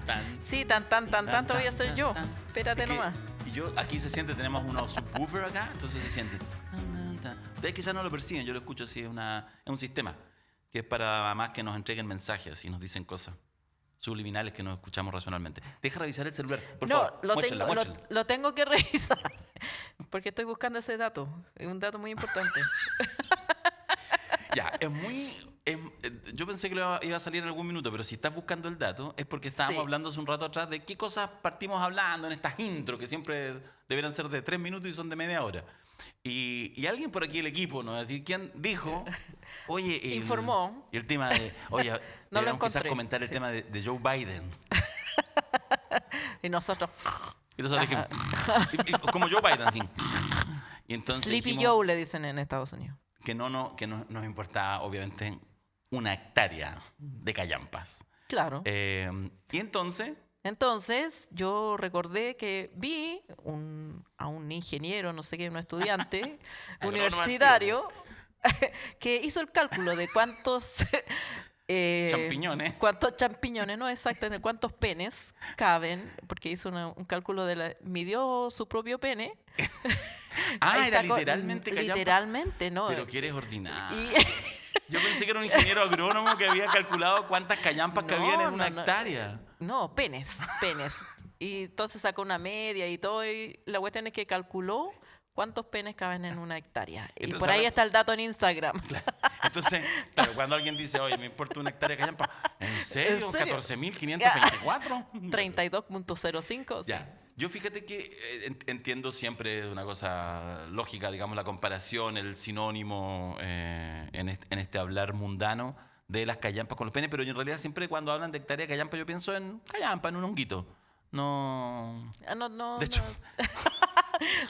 tan. Sí, tan, te voy a hacer yo. Espérate Es que, nomás. y yo, aquí se siente, tenemos unos subwoofers acá, entonces se siente. Ustedes quizás no lo perciben, yo lo escucho así, es un sistema que es para más que nos entreguen mensajes y nos dicen cosas subliminales que nos escuchamos racionalmente. Deja revisar el celular, por favor. Muéstrenla. Lo tengo que revisar. Porque estoy buscando ese dato. Es un dato muy importante. Ya, yo pensé que iba a salir en algún minuto, pero si estás buscando el dato es porque estábamos hablando hace un rato atrás de qué cosas partimos hablando en estas intros que siempre deberían ser de 3 minutos y son de media hora. Y alguien por aquí del equipo, ¿no? Así, ¿quién dijo? Oye, informó. Y el tema de, oye, No lo deberíamos quizás encontré. comentar el tema de Joe Biden. Y nosotros. Y nosotros dijimos, como Joe Biden, sí. Y entonces Sleepy dijimos Joe le dicen en Estados Unidos. que no nos importaba, obviamente, una hectárea de callampas. Claro. Y Entonces, yo recordé que vi a un ingeniero, no sé qué, un estudiante universitario, que hizo el cálculo de cuántos champiñones. ¿Cuántos champiñones? No, exactamente. ¿Cuántos penes caben? Porque hizo un cálculo midió su propio pene. Era literalmente callampa. Literalmente, ¿no? Pero que eres ordinario. Yo pensé que era un ingeniero agrónomo que había calculado cuántas callampas cabían en una hectárea. No, penes. Y entonces sacó una media y todo. Y la cuestión es que calculó cuántos penes caben en una hectárea. Entonces, y por ahí está el dato en Instagram. Claro. Entonces, claro, cuando alguien dice, oye, me importa una hectárea de callampa, ¿en serio? 14.524. 32.05. Ya. Sí. Yo fíjate que entiendo siempre una cosa lógica, digamos, la comparación, el sinónimo en este hablar mundano de las callampas con los penes, pero yo en realidad siempre cuando hablan de hectárea de callampa yo pienso en callampa, en un honguito. No. No. De hecho.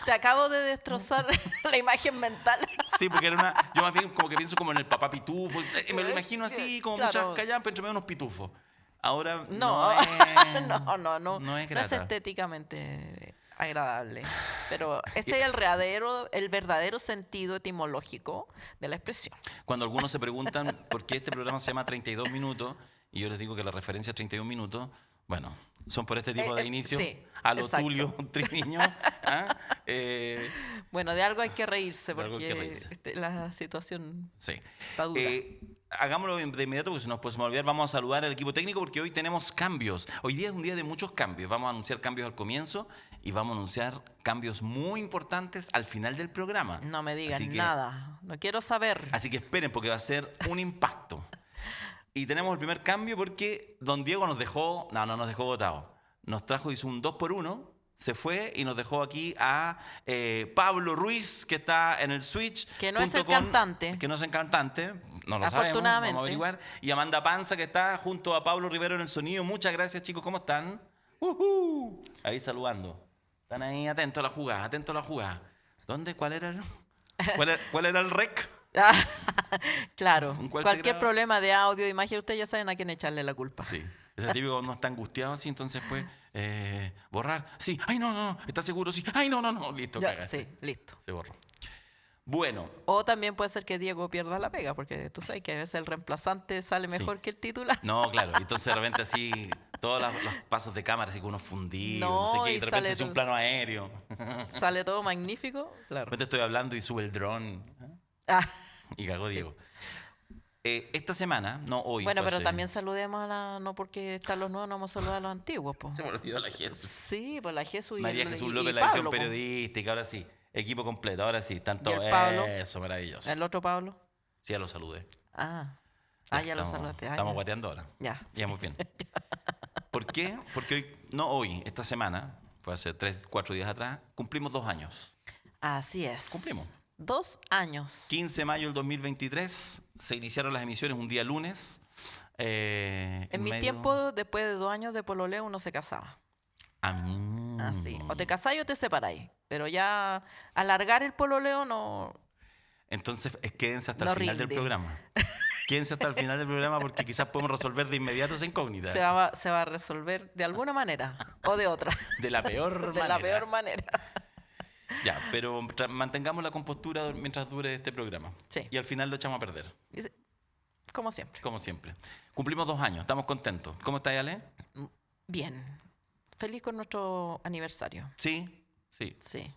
Te acabo de destrozar la imagen mental. Sí, porque yo más bien como que pienso como en el papá pitufo. Me lo imagino así, como muchas callampas entre medio unos pitufos. Ahora no es grata. No es estéticamente agradable. Pero ese es el verdadero sentido etimológico de la expresión. Cuando algunos se preguntan por qué este programa se llama 32 minutos, y yo les digo que la referencia es 31 minutos, bueno, son por este tipo de inicio, sí, a lo exacto. Tulio Triviño. Bueno, de algo hay que reírse porque la situación está dura. Hagámoslo de inmediato porque si nos podemos olvidar, vamos a saludar al equipo técnico porque hoy tenemos cambios. Hoy día es un día de muchos cambios. Vamos a anunciar cambios al comienzo y vamos a anunciar cambios muy importantes al final del programa. No me digan nada, no quiero saber. Así que esperen porque va a ser un impacto. Y tenemos el primer cambio porque don Diego nos dejó, no nos dejó botados. Nos trajo, hizo un 2x1, se fue y nos dejó aquí a Pablo Ruiz, que está en el Switch. Que no es el cantante. Que no es el cantante, no lo sabemos, vamos a averiguar. Y Amanda Panza, que está junto a Pablo Rivero en el sonido. Muchas gracias, chicos, ¿cómo están? Ahí saludando. Están ahí atentos a la jugada, ¿Dónde? ¿Cuál era el rec? Claro, cualquier problema de audio, imagen, ustedes ya saben a quién echarle la culpa. Sí, ese típico cuando está angustiado así, entonces pues borrar. Sí, ay no, ¿estás seguro? Sí, ay no, listo, cagaste. Sí, listo. Se borró. Bueno. O también puede ser que Diego pierda la pega, porque tú sabes que a veces el reemplazante sale mejor que el titular. No, claro, entonces de repente así, todos los pasos de cámara así con unos fundidos, no sé qué, y de repente es un plano aéreo. Sale todo magnífico, claro. De repente estoy hablando y sube el dron. Y cagó Diego. Esta semana, no hoy. Bueno, pero también saludemos no porque están los nuevos, no vamos a saludar a los antiguos. Po. Se me olvidó la Jesús. Sí, pues la Jesús María Jesús López, la edición periodística, ahora sí. Equipo completo, ahora sí. Tanto eso, maravilloso. ¿El otro Pablo? Sí, ya lo saludé. Ya lo saludaste. Estamos guateando ahora. Ya. Muy bien. ¿Por qué? Porque hoy, esta semana, fue hace 3-4 días atrás, cumplimos 2 años. Así es. Cumplimos. 2 años. 15 de mayo del 2023, se iniciaron las emisiones un día lunes. En mi tiempo, después de 2 años de pololeo, uno se casaba. Así. O te casáis o te separáis. Pero ya alargar el pololeo no. Entonces, quédense hasta el final del programa. Quédense hasta el final del programa porque quizás podemos resolver de inmediato esa incógnita. Se va a resolver de alguna manera o de otra. De la peor manera. De la peor manera. Ya, pero mantengamos la compostura mientras dure este programa. Sí. Y al final lo echamos a perder. Como siempre. Como siempre. Cumplimos 2 años, estamos contentos. ¿Cómo estás, Ale? Bien. Feliz con nuestro aniversario. Sí, sí. Sí.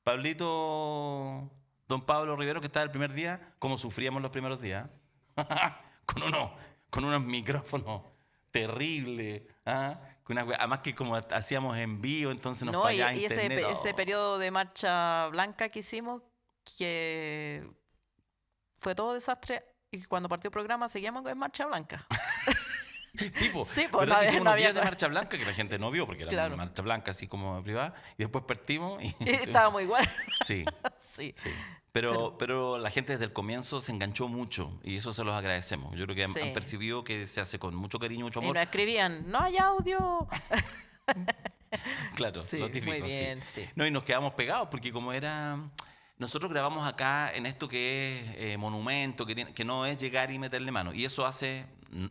Pablito, don Pablo Rivero, que estaba el primer día, ¿cómo sufríamos los primeros días? con unos micrófonos terribles. Además que como hacíamos en vivo, entonces nos fallaba y internet. ese periodo de marcha blanca que hicimos, que fue todo desastre, y cuando partió el programa seguíamos en marcha blanca. Sí, pues. Sí, Pero hicimos unos días de marcha blanca que la gente no vio porque era claro. una marcha blanca así como privada, y después partimos y estábamos igual. Sí. Sí. Pero la gente desde el comienzo se enganchó mucho y eso se los agradecemos. Yo creo que han percibido que se hace con mucho cariño, mucho amor. Y nos escribían, no hay audio. Claro, sí, lo típico. Muy bien, sí. No, y nos quedamos pegados porque como era... Nosotros grabamos acá en esto que es monumento, que no es llegar y meterle mano. Y eso hace...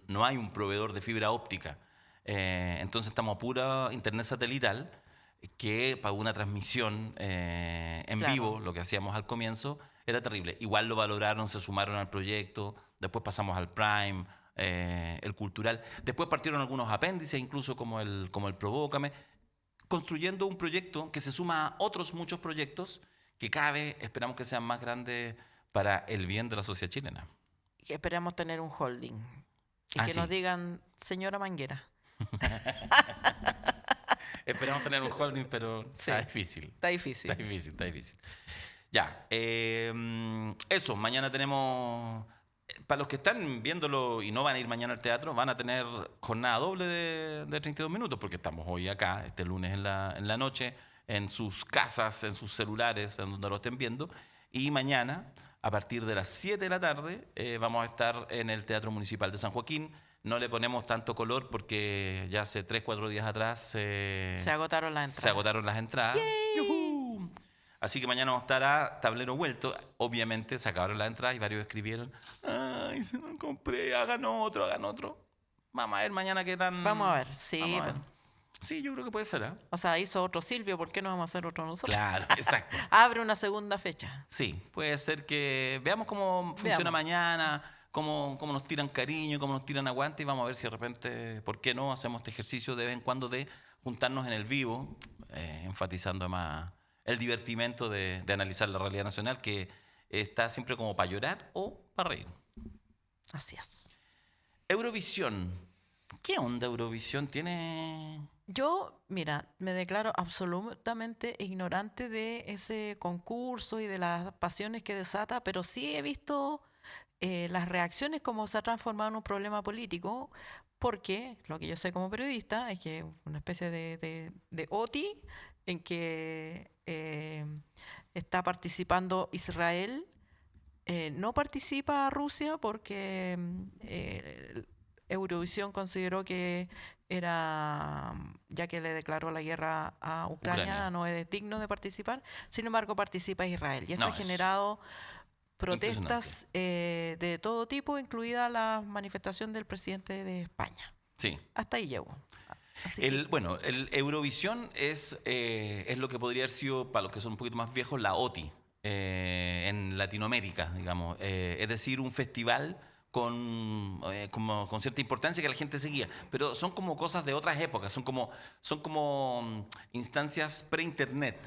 No hay un proveedor de fibra óptica. Entonces estamos a pura internet satelital que para una transmisión en vivo, lo que hacíamos al comienzo, era terrible. Igual lo valoraron, se sumaron al proyecto, después pasamos al Prime, el cultural. Después partieron algunos apéndices, incluso como el Provócame, construyendo un proyecto que se suma a otros muchos proyectos que cada vez esperamos que sean más grandes para el bien de la sociedad chilena. Y esperamos tener un holding. Y que nos digan, señora Manguera. Esperamos tener un holding, pero está difícil. Está difícil. Está difícil. Ya. Eso, mañana tenemos... Para los que están viéndolo y no van a ir mañana al teatro, van a tener jornada doble de 32 minutos, porque estamos hoy acá, este lunes en la noche, en sus casas, en sus celulares, en donde lo estén viendo. Y mañana, a partir de las 7 de la tarde, vamos a estar en el Teatro Municipal de San Joaquín. No le ponemos tanto color porque ya hace 3-4 días atrás se agotaron las entradas. Se agotaron las entradas. Así que mañana vamos a estar a tablero vuelto. Obviamente se acabaron las entradas y varios escribieron, ay, se lo compré, hagan otro. Vamos a ver mañana qué tan... Vamos a ver, sí. Vamos a ver. Sí, yo creo que puede ser, ¿eh? O sea, hizo otro Silvio, ¿por qué no vamos a hacer otro nosotros? Claro, exacto. Abre una segunda fecha. Sí, puede ser que veamos cómo funciona mañana, cómo nos tiran cariño, cómo nos tiran aguante y vamos a ver si de repente, ¿por qué no hacemos este ejercicio de vez en cuando de juntarnos en el vivo, enfatizando más el divertimento de analizar la realidad nacional que está siempre como para llorar o para reír. Así es. Eurovisión. ¿Qué onda Eurovisión? ¿Tiene...? Yo, mira, me declaro absolutamente ignorante de ese concurso y de las pasiones que desata, pero sí he visto las reacciones como se ha transformado en un problema político, porque lo que yo sé como periodista es que es una especie de OTI en que está participando Israel, no participa Rusia porque Eurovisión consideró que era, ya que le declaró la guerra a Ucrania, no es digno de participar. Sin embargo, participa Israel. Y esto ha generado protestas de todo tipo, incluida la manifestación del presidente de España. Sí. Hasta ahí llego. Bueno, el Eurovisión es lo que podría haber sido, para los que son un poquito más viejos, la OTI en Latinoamérica, digamos. Es decir, un festival con cierta importancia que la gente seguía, pero son como cosas de otras épocas, son como instancias pre-internet,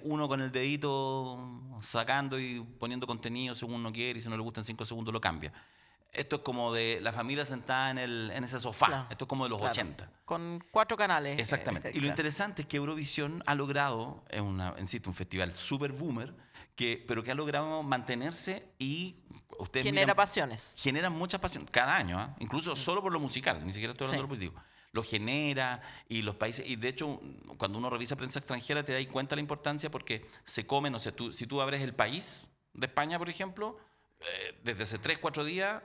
uno con el dedito sacando y poniendo contenido según uno quiere y si no le gusta en 5 segundos lo cambia. Esto es como de la familia sentada en ese sofá. Claro, esto es como de los 80. Con 4 canales. Exactamente. Y lo interesante es que Eurovisión ha logrado, insisto, un festival super boomer, pero que ha logrado mantenerse y ustedes genera pasiones. Genera muchas pasiones cada año, incluso solo por lo musical, ni siquiera estoy hablando de lo político. Lo genera y los países, y de hecho cuando uno revisa prensa extranjera te das cuenta la importancia porque se comen, o sea, si tú abres El País de España, por ejemplo, desde hace 3-4 días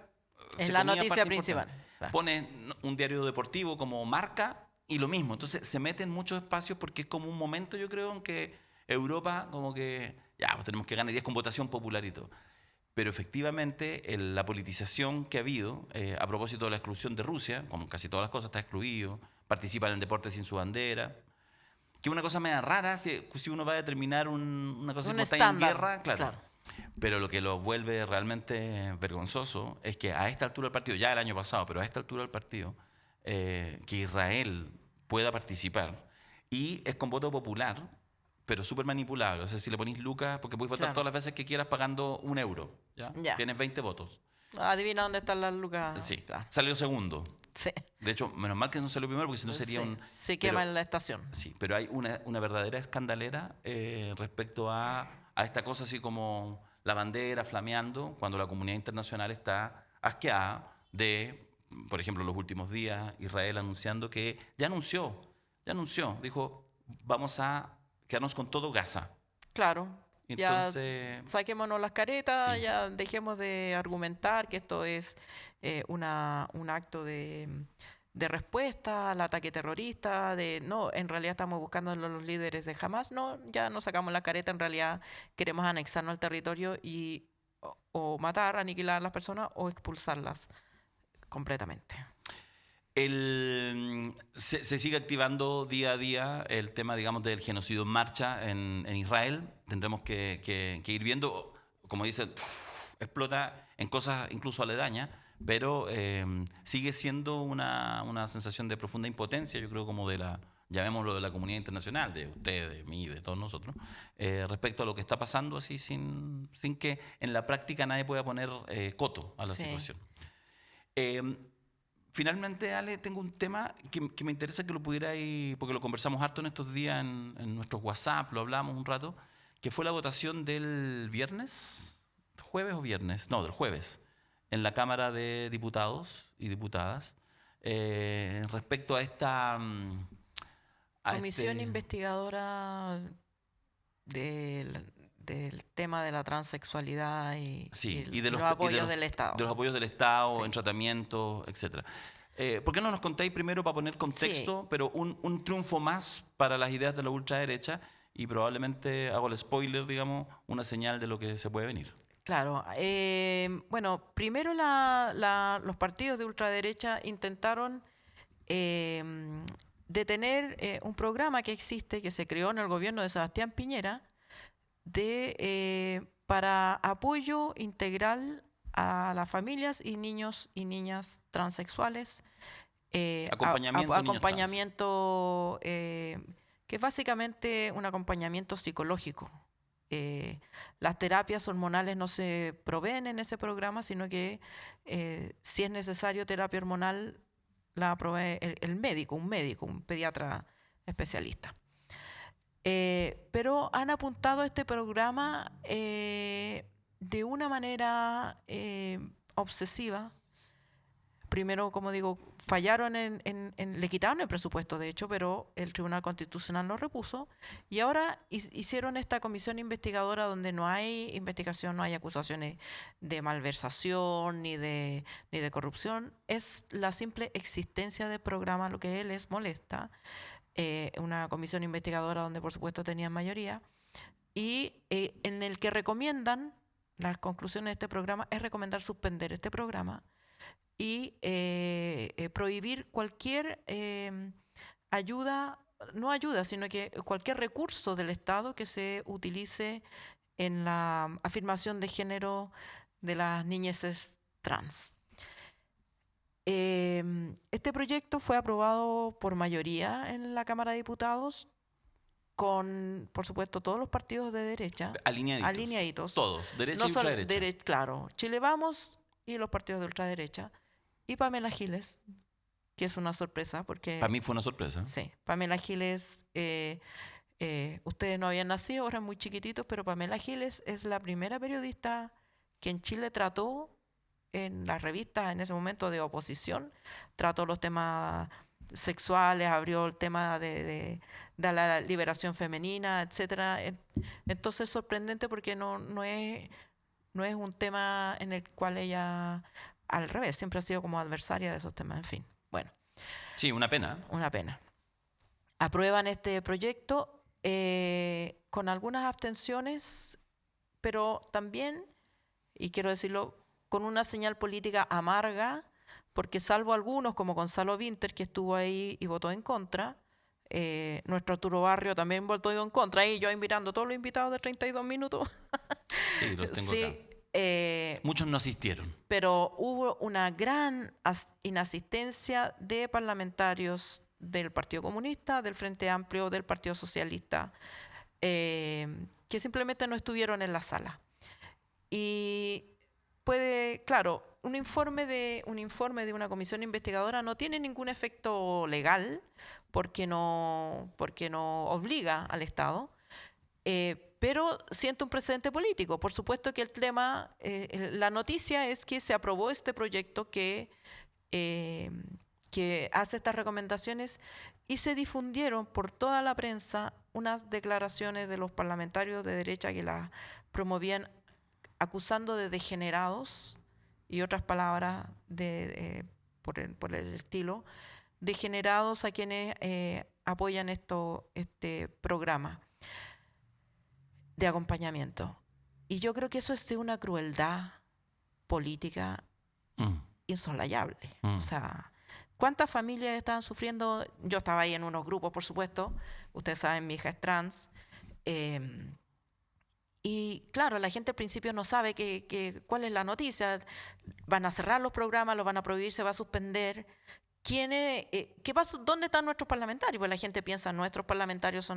es la noticia principal. Claro. Pones un diario deportivo como Marca y lo mismo. Entonces se mete en muchos espacios porque es como un momento, yo creo, en que Europa como que ya, pues tenemos que ganar y es con votación popular y todo. Pero efectivamente la politización que ha habido a propósito de la exclusión de Rusia, como casi todas las cosas, está excluido, participa en el deporte sin su bandera, que es una cosa media rara si uno va a determinar una cosa como está en guerra, claro. Pero lo que lo vuelve realmente vergonzoso es que a esta altura del partido, ya el año pasado, pero a esta altura del partido, que Israel pueda participar y es con voto popular, pero súper manipulable. O sea, si le ponís lucas, porque puedes votar Claro. todas las veces que quieras pagando €1, ¿ya? Ya. Tienes 20 votos. Adivina dónde están las lucas. Sí, Claro. salió segundo. Sí. De hecho, menos mal que no salió primero, porque si no sería Sí, un... se pero- quema en la estación. Sí, pero hay una verdadera escandalera respecto a esta cosa así como la bandera flameando cuando la comunidad internacional está asqueada de, por ejemplo, los últimos días, Israel anunciando que ya anunció, dijo, vamos a quedarnos con todo Gaza. Claro. Entonces, Ya saquémonos las caretas, sí. ya dejemos de argumentar que esto es un acto de respuesta al ataque terrorista, no, en realidad estamos buscando a los líderes de Hamas, no, ya nos sacamos la careta, en realidad queremos anexarnos al territorio y o matar, aniquilar a las personas o expulsarlas completamente. Se sigue activando día a día el tema, digamos, del genocidio en marcha en Israel. Tendremos que ir viendo, como dicen, explota en cosas incluso aledañas, pero sigue siendo una sensación de profunda impotencia, yo creo, como de llamémoslo, de la comunidad internacional, de ustedes, de mí, de todos nosotros, respecto a lo que está pasando, así sin que en la práctica nadie pueda poner coto a la Sí. situación. Finalmente, Ale, tengo un tema que me interesa que lo pudierais, porque lo conversamos harto en estos días en nuestros WhatsApp, lo hablamos un rato, que fue la votación del viernes, jueves o viernes, no, del jueves, en la Cámara de Diputados y Diputadas, respecto a esta... Comisión investigadora del tema de la transexualidad Sí, y los apoyos del Estado. De los apoyos del Estado Sí. en tratamiento, etc. ¿Por qué no nos contáis primero, para poner contexto, pero un triunfo más para las ideas de la ultraderecha y probablemente, hago el spoiler, digamos, una señal de lo que se puede venir? Claro. Bueno, primero los partidos de ultraderecha intentaron detener un programa que existe, que se creó en el gobierno de Sebastián Piñera, para apoyo integral a las familias y niños y niñas transexuales. Acompañamiento a niños trans. Acompañamiento, que es básicamente un acompañamiento psicológico. Las terapias hormonales no se proveen en ese programa, sino que si es necesario terapia hormonal, la provee el médico, un pediatra especialista. Pero han apuntado a este programa de una manera obsesiva. Primero, como digo, fallaron le quitaron el presupuesto, de hecho, pero el Tribunal Constitucional lo repuso. Y ahora hicieron esta comisión investigadora donde no hay investigación, no hay acusaciones de malversación ni de corrupción. Es la simple existencia del programa lo que les molesta. Una comisión investigadora donde, por supuesto, tenían mayoría. Y en el que recomiendan, las conclusiones de este programa, es recomendar suspender este programa y prohibir cualquier no ayuda, sino que cualquier recurso del Estado que se utilice en la afirmación de género de las niñeces trans. Este proyecto fue aprobado por mayoría en la Cámara de Diputados con, por supuesto, todos los partidos de derecha. Alineaditos. Todos, derecha no y ultraderecha. Claro, Chile Vamos y los partidos de ultraderecha. Y Pamela Giles, que es una sorpresa porque... Para mí fue una sorpresa. Sí, Pamela Giles, ustedes no habían nacido, eran muy chiquititos, pero Pamela Giles es la primera periodista que en Chile trató en las revistas en ese momento de oposición, trató los temas sexuales, abrió el tema de la liberación femenina, etcétera. Entonces es sorprendente porque no es un tema en el cual ella, al revés, siempre ha sido como adversaria de esos temas, en fin. Bueno. Sí, una pena. Una pena. Aprueban este proyecto con algunas abstenciones, pero también, y quiero decirlo, con una señal política amarga, porque salvo algunos, como Gonzalo Vinter, que estuvo ahí y votó en contra, nuestro Arturo Barrio también votó en contra, y yo invitando a todos los invitados de 32 minutos Sí, los tengo Sí, acá. Muchos no asistieron. pero hubo una gran inasistencia de parlamentarios del Partido Comunista, del Frente Amplio, del Partido Socialista, que simplemente no estuvieron en la sala. Y claro, un informe de una comisión investigadora no tiene ningún efecto legal porque no obliga al Estado, pero siente un precedente político. Por supuesto que el tema, la noticia es que se aprobó este proyecto que hace estas recomendaciones y se difundieron por toda la prensa unas declaraciones de los parlamentarios de derecha que las promovían acusando de degenerados y otras palabras por el estilo, degenerados a quienes apoyan este programa de acompañamiento. Y yo creo que eso es de una crueldad política insolayable. O sea, ¿cuántas familias estaban sufriendo? Yo estaba ahí en unos grupos, por supuesto. Ustedes saben, mi hija es trans. Y claro, la gente al principio no sabe cuál es la noticia. Van a cerrar los programas, los van a prohibir, se va a suspender. ¿Dónde están nuestros parlamentarios? Pues la gente piensa, nuestros parlamentarios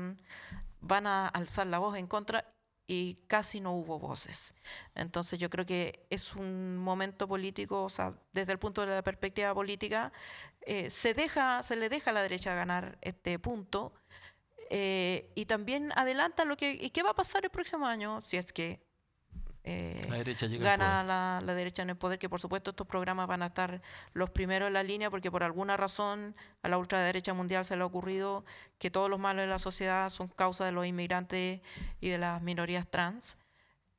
van a alzar la voz en contra, y casi no hubo voces. Entonces yo creo que es un momento político, o sea, desde el punto de la perspectiva política, se le deja a la derecha ganar este punto, y también adelanta qué va a pasar el próximo año si es que la derecha gana la derecha en el poder, que por supuesto estos programas van a estar los primeros en la línea porque por alguna razón a la ultraderecha mundial se le ha ocurrido que todos los males de la sociedad son causa de los inmigrantes y de las minorías trans.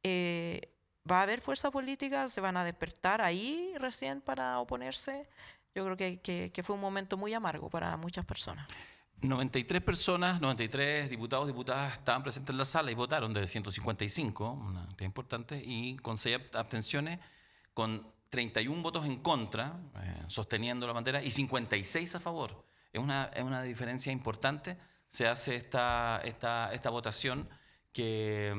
Va a haber fuerza política, se van a despertar ahí recién para oponerse. Yo creo que fue un momento muy amargo para muchas personas. 93 personas, 93 diputados, diputadas estaban presentes en la sala y votaron de 155, una cantidad importante, y con 6 abstenciones, con 31 votos en contra, sosteniendo la bandera, y 56 a favor. Es una diferencia importante. Se hace esta votación que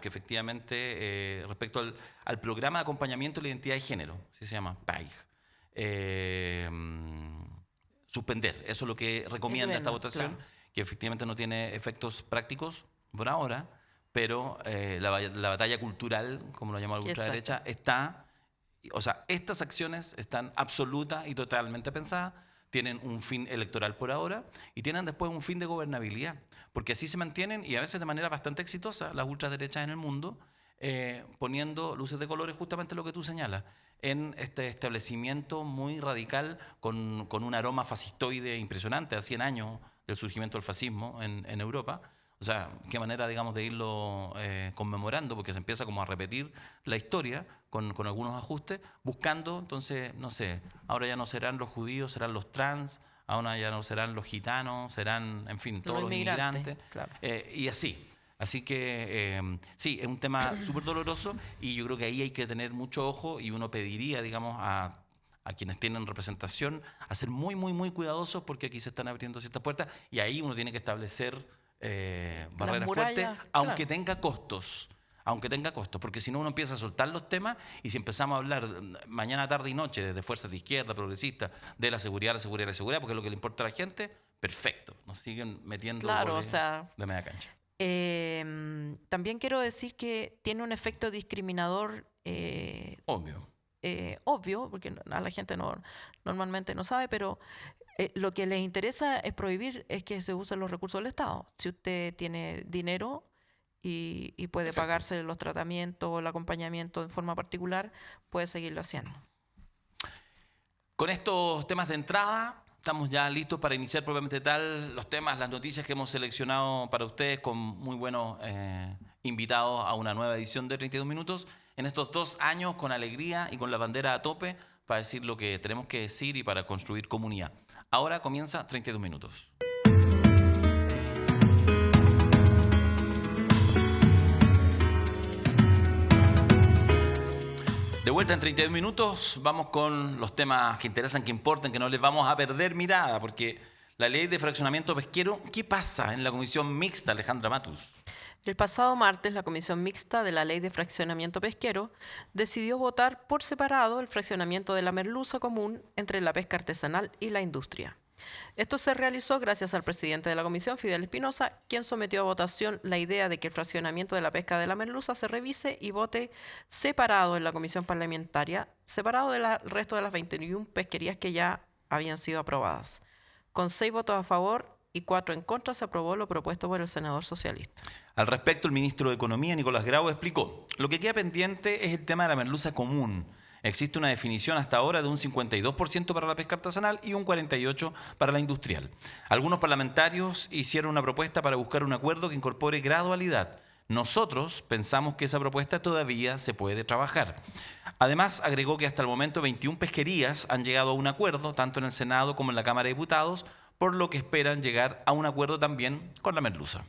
efectivamente, respecto al programa de acompañamiento de la identidad de género, así se llama, PAIG, suspender. Eso es lo que recomienda esta votación, claro, que efectivamente no tiene efectos prácticos por ahora, pero la batalla cultural, como lo llama la ultraderecha, está. O sea, estas acciones están absoluta y totalmente pensadas, tienen un fin electoral por ahora y tienen después un fin de gobernabilidad, porque así se mantienen, y a veces de manera bastante exitosa, las ultraderechas en el mundo, poniendo luces de colores, justamente lo que tú señalas, en este establecimiento muy radical con un aroma fascistoide impresionante a 100 años del surgimiento del fascismo en Europa. O sea, qué manera, digamos, de irlo conmemorando, porque se empieza como a repetir la historia con algunos ajustes, buscando, entonces, no sé, ahora ya no serán los judíos, serán los trans, ahora ya no serán los gitanos, serán, en fin, todos los inmigrantes, claro. Y así. Así que sí, es un tema súper doloroso, y yo creo que ahí hay que tener mucho ojo, y uno pediría, digamos, a quienes tienen representación a ser muy, muy, muy cuidadosos, porque aquí se están abriendo ciertas puertas, y ahí uno tiene que establecer barreras fuertes, aunque tenga costos. Porque si no uno empieza a soltar los temas, y si empezamos a hablar mañana, tarde y noche desde fuerzas de izquierda, progresistas, de la seguridad, porque es lo que le importa a la gente, perfecto, nos siguen metiendo goles de media cancha. También quiero decir que tiene un efecto discriminador obvio, porque a la gente normalmente no sabe, pero lo que les interesa es prohibir es que se usen los recursos del Estado. Si usted tiene dinero y puede pagarse los tratamientos o el acompañamiento de forma particular, puede seguirlo haciendo. Con estos temas de entrada, estamos ya listos para iniciar propiamente tal los temas, las noticias que hemos seleccionado para ustedes, con muy buenos invitados a una nueva edición de 32 Minutos. En estos 2 años, con alegría y con la bandera a tope, para decir lo que tenemos que decir y para construir comunidad. Ahora comienza 32 Minutos. De vuelta en 32 minutos, vamos con los temas que interesan, que importan, que no les vamos a perder mirada, porque La ley de fraccionamiento pesquero, ¿qué pasa en la comisión mixta, Alejandra Matus? El pasado martes, la Comisión Mixta de la Ley de Fraccionamiento Pesquero decidió votar por separado el fraccionamiento de la merluza común entre la pesca artesanal y la industria. Esto se realizó gracias al presidente de la comisión, Fidel Espinosa, quien sometió a votación la idea de que el fraccionamiento de la pesca de la merluza se revise y vote separado en la comisión parlamentaria, separado del resto de las 21 pesquerías que ya habían sido aprobadas. Con 6 votos a favor y 4 en contra se aprobó lo propuesto por el senador socialista. Al respecto, el ministro de Economía, Nicolás Grau, explicó: lo que queda pendiente es el tema de la merluza común. Existe una definición hasta ahora de un 52% para la pesca artesanal y un 48% para la industrial. Algunos parlamentarios hicieron una propuesta para buscar un acuerdo que incorpore gradualidad. Nosotros pensamos que esa propuesta todavía se puede trabajar. Además, agregó que hasta el momento 21 pesquerías han llegado a un acuerdo, tanto en el Senado como en la Cámara de Diputados, por lo que esperan llegar a un acuerdo también con la merluza.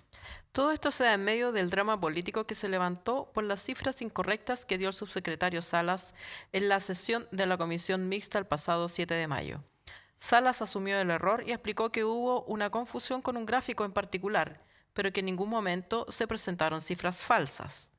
Todo esto se da en medio del drama político que se levantó por las cifras incorrectas que dio el subsecretario Salas en la sesión de la Comisión Mixta el pasado 7 de mayo. Salas asumió el error y explicó que hubo una confusión con un gráfico en particular, pero que en ningún momento se presentaron cifras falsas.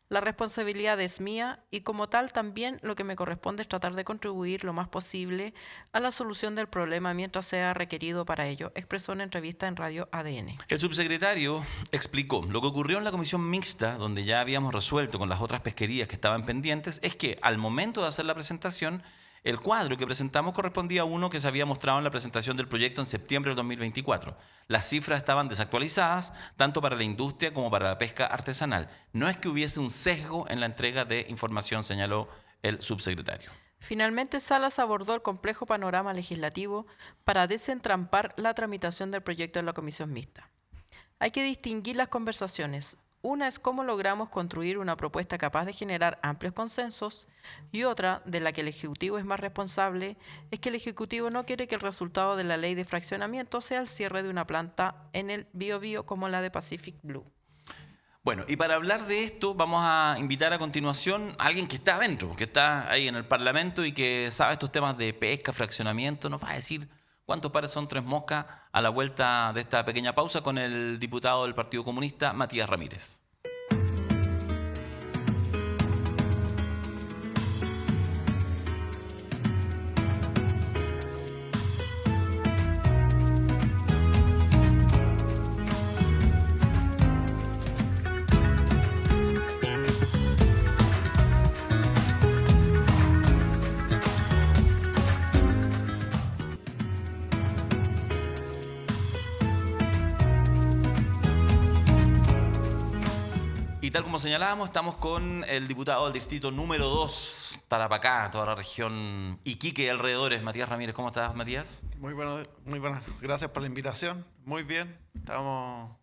La responsabilidad es mía y como tal también lo que me corresponde es tratar de contribuir lo más posible a la solución del problema mientras sea requerido para ello, expresó en entrevista en Radio ADN. El subsecretario explicó: lo que ocurrió en la comisión mixta, donde ya habíamos resuelto con las otras pesquerías que estaban pendientes, es que al momento de hacer la presentación, el cuadro que presentamos correspondía a uno que se había mostrado en la presentación del proyecto en septiembre del 2024. Las cifras estaban desactualizadas, tanto para la industria como para la pesca artesanal. No es que hubiese un sesgo en la entrega de información, señaló el subsecretario. Finalmente, Salas abordó el complejo panorama legislativo para desentrampar la tramitación del proyecto en la comisión mixta. Hay que distinguir las conversaciones. Una es cómo logramos construir una propuesta capaz de generar amplios consensos y otra, de la que el Ejecutivo es más responsable, es que el Ejecutivo no quiere que el resultado de la ley de fraccionamiento sea el cierre de una planta en el Biobío como la de Pacific Blue. Bueno, y para hablar de esto vamos a invitar a continuación a alguien que está adentro, que está ahí en el Parlamento y que sabe estos temas de pesca, fraccionamiento. Nos va a decir cuántos pares son 3 moscas a la vuelta de esta pequeña pausa con el diputado del Partido Comunista, Matías Ramírez. Y tal como señalábamos, estamos con el diputado del distrito número 2, Tarapacá, toda la región Iquique y alrededores, Matías Ramírez. ¿Cómo estás, Matías? Muy bueno. Gracias por la invitación. Muy bien. Estamos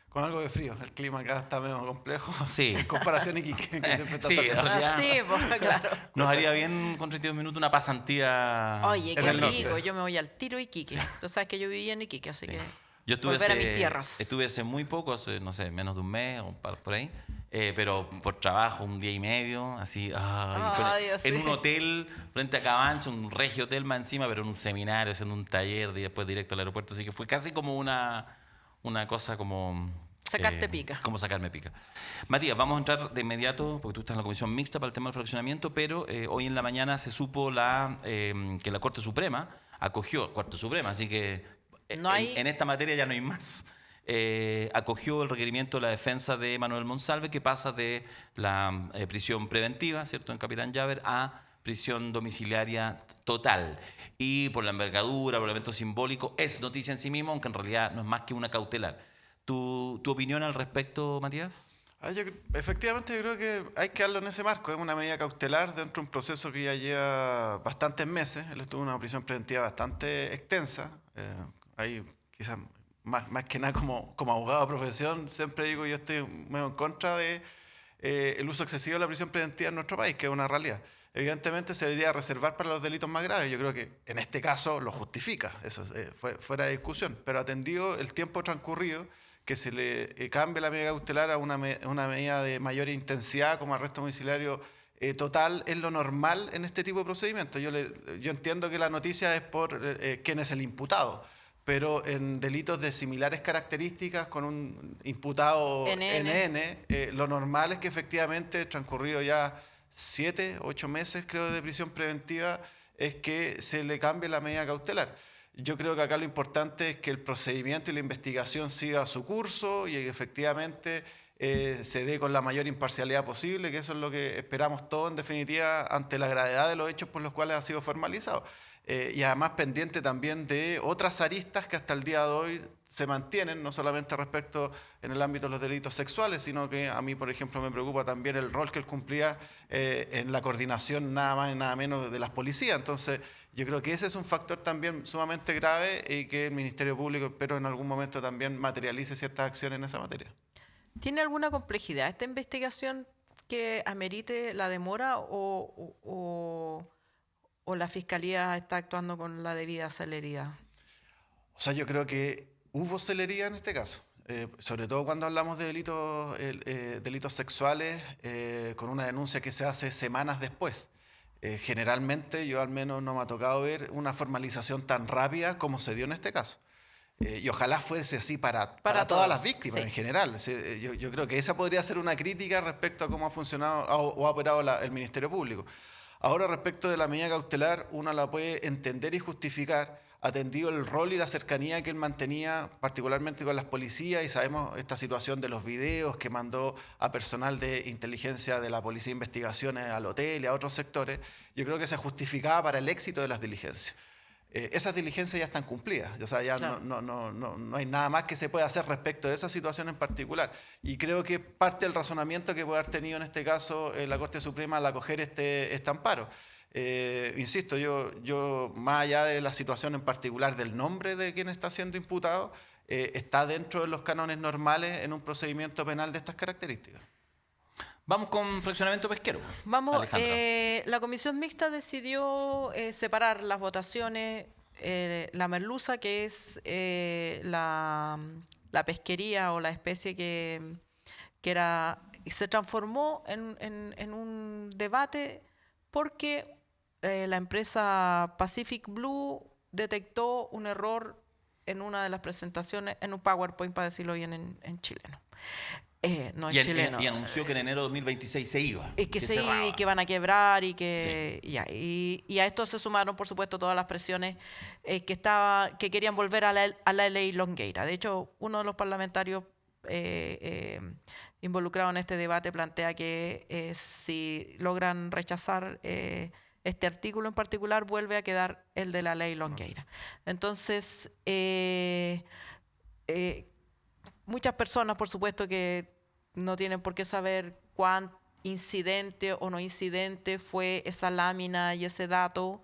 con algo de frío. El clima acá está medio complejo. Sí. En comparación a Iquique, que siempre está Sí, soleado. en realidad, Sí, pues, claro. nos haría bien con 32 minutos una pasantía. Oye, En qué el norte. rico. Yo me voy al tiro a Iquique. Tú sabes que yo vivía en Iquique, así que Yo volver a mis tierras. estuve hace muy poco, hace, no sé, menos de un mes o por ahí, pero por trabajo, 1 día y medio, así, en un hotel frente a Cabancha, un regio hotel más encima, pero en un seminario, haciendo un taller y después directo al aeropuerto, así que fue casi como una cosa como... Sacarte pica. Como sacarme pica. Matías, vamos a entrar de inmediato, porque tú estás en la comisión mixta para el tema del fraccionamiento, pero hoy en la mañana se supo que la Corte Suprema acogió, así que No hay- en esta materia ya no hay más. Acogió el requerimiento de la defensa de Manuel Monsalve, que pasa de la prisión preventiva, ¿cierto?, en Capitán Llaver, a prisión domiciliaria total. Y por la envergadura, por el evento simbólico, es noticia en sí mismo, aunque en realidad no es más que una cautelar. ¿Tu opinión al respecto, Matías? Efectivamente, yo creo que hay que darlo en ese marco. Es una medida cautelar dentro de un proceso que ya lleva bastantes meses. Él estuvo en una prisión preventiva bastante extensa. Ahí quizás más que nada como abogado de profesión, siempre digo yo estoy medio en contra de el uso excesivo de la prisión preventiva en nuestro país, que es una realidad. Evidentemente se debería reservar para los delitos más graves. Yo creo que en este caso lo justifica, eso fuera de discusión. Pero atendido el tiempo transcurrido, que se le cambie la medida cautelar a una medida de mayor intensidad como arresto domiciliario total, es lo normal en este tipo de procedimientos. Yo entiendo que la noticia es por quién es el imputado, pero en delitos de similares características con un imputado NN, lo normal es que efectivamente, transcurrido ya 7, 8 meses, creo, de prisión preventiva, es que se le cambie la medida cautelar. Yo creo que acá lo importante es que el procedimiento y la investigación siga su curso y que efectivamente se dé con la mayor imparcialidad posible, que eso es lo que esperamos todos en definitiva ante la gravedad de los hechos por los cuales ha sido formalizado. Y además pendiente también de otras aristas que hasta el día de hoy se mantienen, no solamente respecto en el ámbito de los delitos sexuales, sino que a mí, por ejemplo, me preocupa también el rol que él cumplía en la coordinación nada más y nada menos de las policías. Entonces, yo creo que ese es un factor también sumamente grave y que el Ministerio Público espero en algún momento también materialice ciertas acciones en esa materia. ¿Tiene alguna complejidad esta investigación que amerite la demora o la Fiscalía está actuando con la debida celeridad? O sea, yo creo que hubo celeridad en este caso, sobre todo cuando hablamos de delitos sexuales, con una denuncia que se hace semanas después. Generalmente, yo al menos no me ha tocado ver una formalización tan rápida como se dio en este caso. Y ojalá fuese así para todas las víctimas, sí, en general. Yo creo que esa podría ser una crítica respecto a cómo ha funcionado o ha operado el Ministerio Público. Ahora, respecto de la medida cautelar, uno la puede entender y justificar, atendido el rol y la cercanía que él mantenía, particularmente con las policías, y sabemos esta situación de los videos que mandó a personal de inteligencia de la Policía de Investigaciones al hotel y a otros sectores. Yo creo que se justificaba para el éxito de las diligencias. Esas diligencias ya están cumplidas, o sea, ya claro, no hay nada más que se pueda hacer respecto de esa situación en particular. Y creo que parte del razonamiento que puede haber tenido en este caso la Corte Suprema al acoger este amparo. Insisto, yo más allá de la situación en particular del nombre de quien está siendo imputado, está dentro de los cánones normales en un procedimiento penal de estas características. Vamos con fraccionamiento pesquero. Vamos, la comisión mixta decidió separar las votaciones, la merluza, que es la pesquería o la especie que se transformó en un debate porque la empresa Pacific Blue detectó un error en una de las presentaciones, en un PowerPoint, para decirlo bien en chileno. No es chileno. Y anunció que en enero de 2026 se iba. Que van a quebrar y que sí. Y a esto se sumaron, por supuesto, todas las presiones que querían volver a la ley Longueira. De hecho, uno de los parlamentarios involucrados en este debate plantea que si logran rechazar este artículo en particular, vuelve a quedar el de la ley Longueira. Entonces, muchas personas, por supuesto, que no tienen por qué saber cuán incidente o no incidente fue esa lámina y ese dato,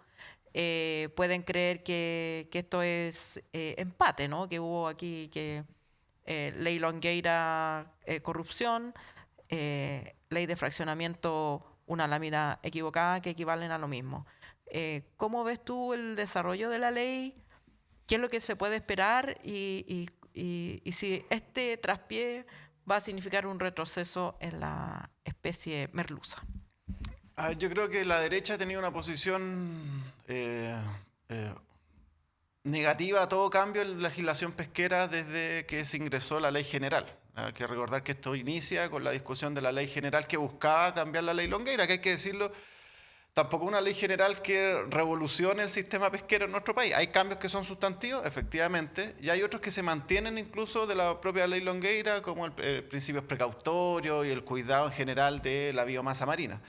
pueden creer que esto es empate, ¿no? Que hubo aquí ley Longueira, corrupción, ley de fraccionamiento, una lámina equivocada, que equivalen a lo mismo. ¿Cómo ves tú el desarrollo de la ley? ¿Qué es lo que se puede esperar? Y si este traspié va a significar un retroceso en la especie merluza. Yo creo que la derecha ha tenido una posición negativa a todo cambio en la legislación pesquera desde que se ingresó la ley general. Hay que recordar que esto inicia con la discusión de la ley general que buscaba cambiar la ley Longueira, que hay que decirlo, tampoco una ley general que revolucione el sistema pesquero en nuestro país. Hay cambios que son sustantivos, efectivamente, y hay otros que se mantienen incluso de la propia ley Longueira, como el principios precautorios y el cuidado en general de la biomasa marina.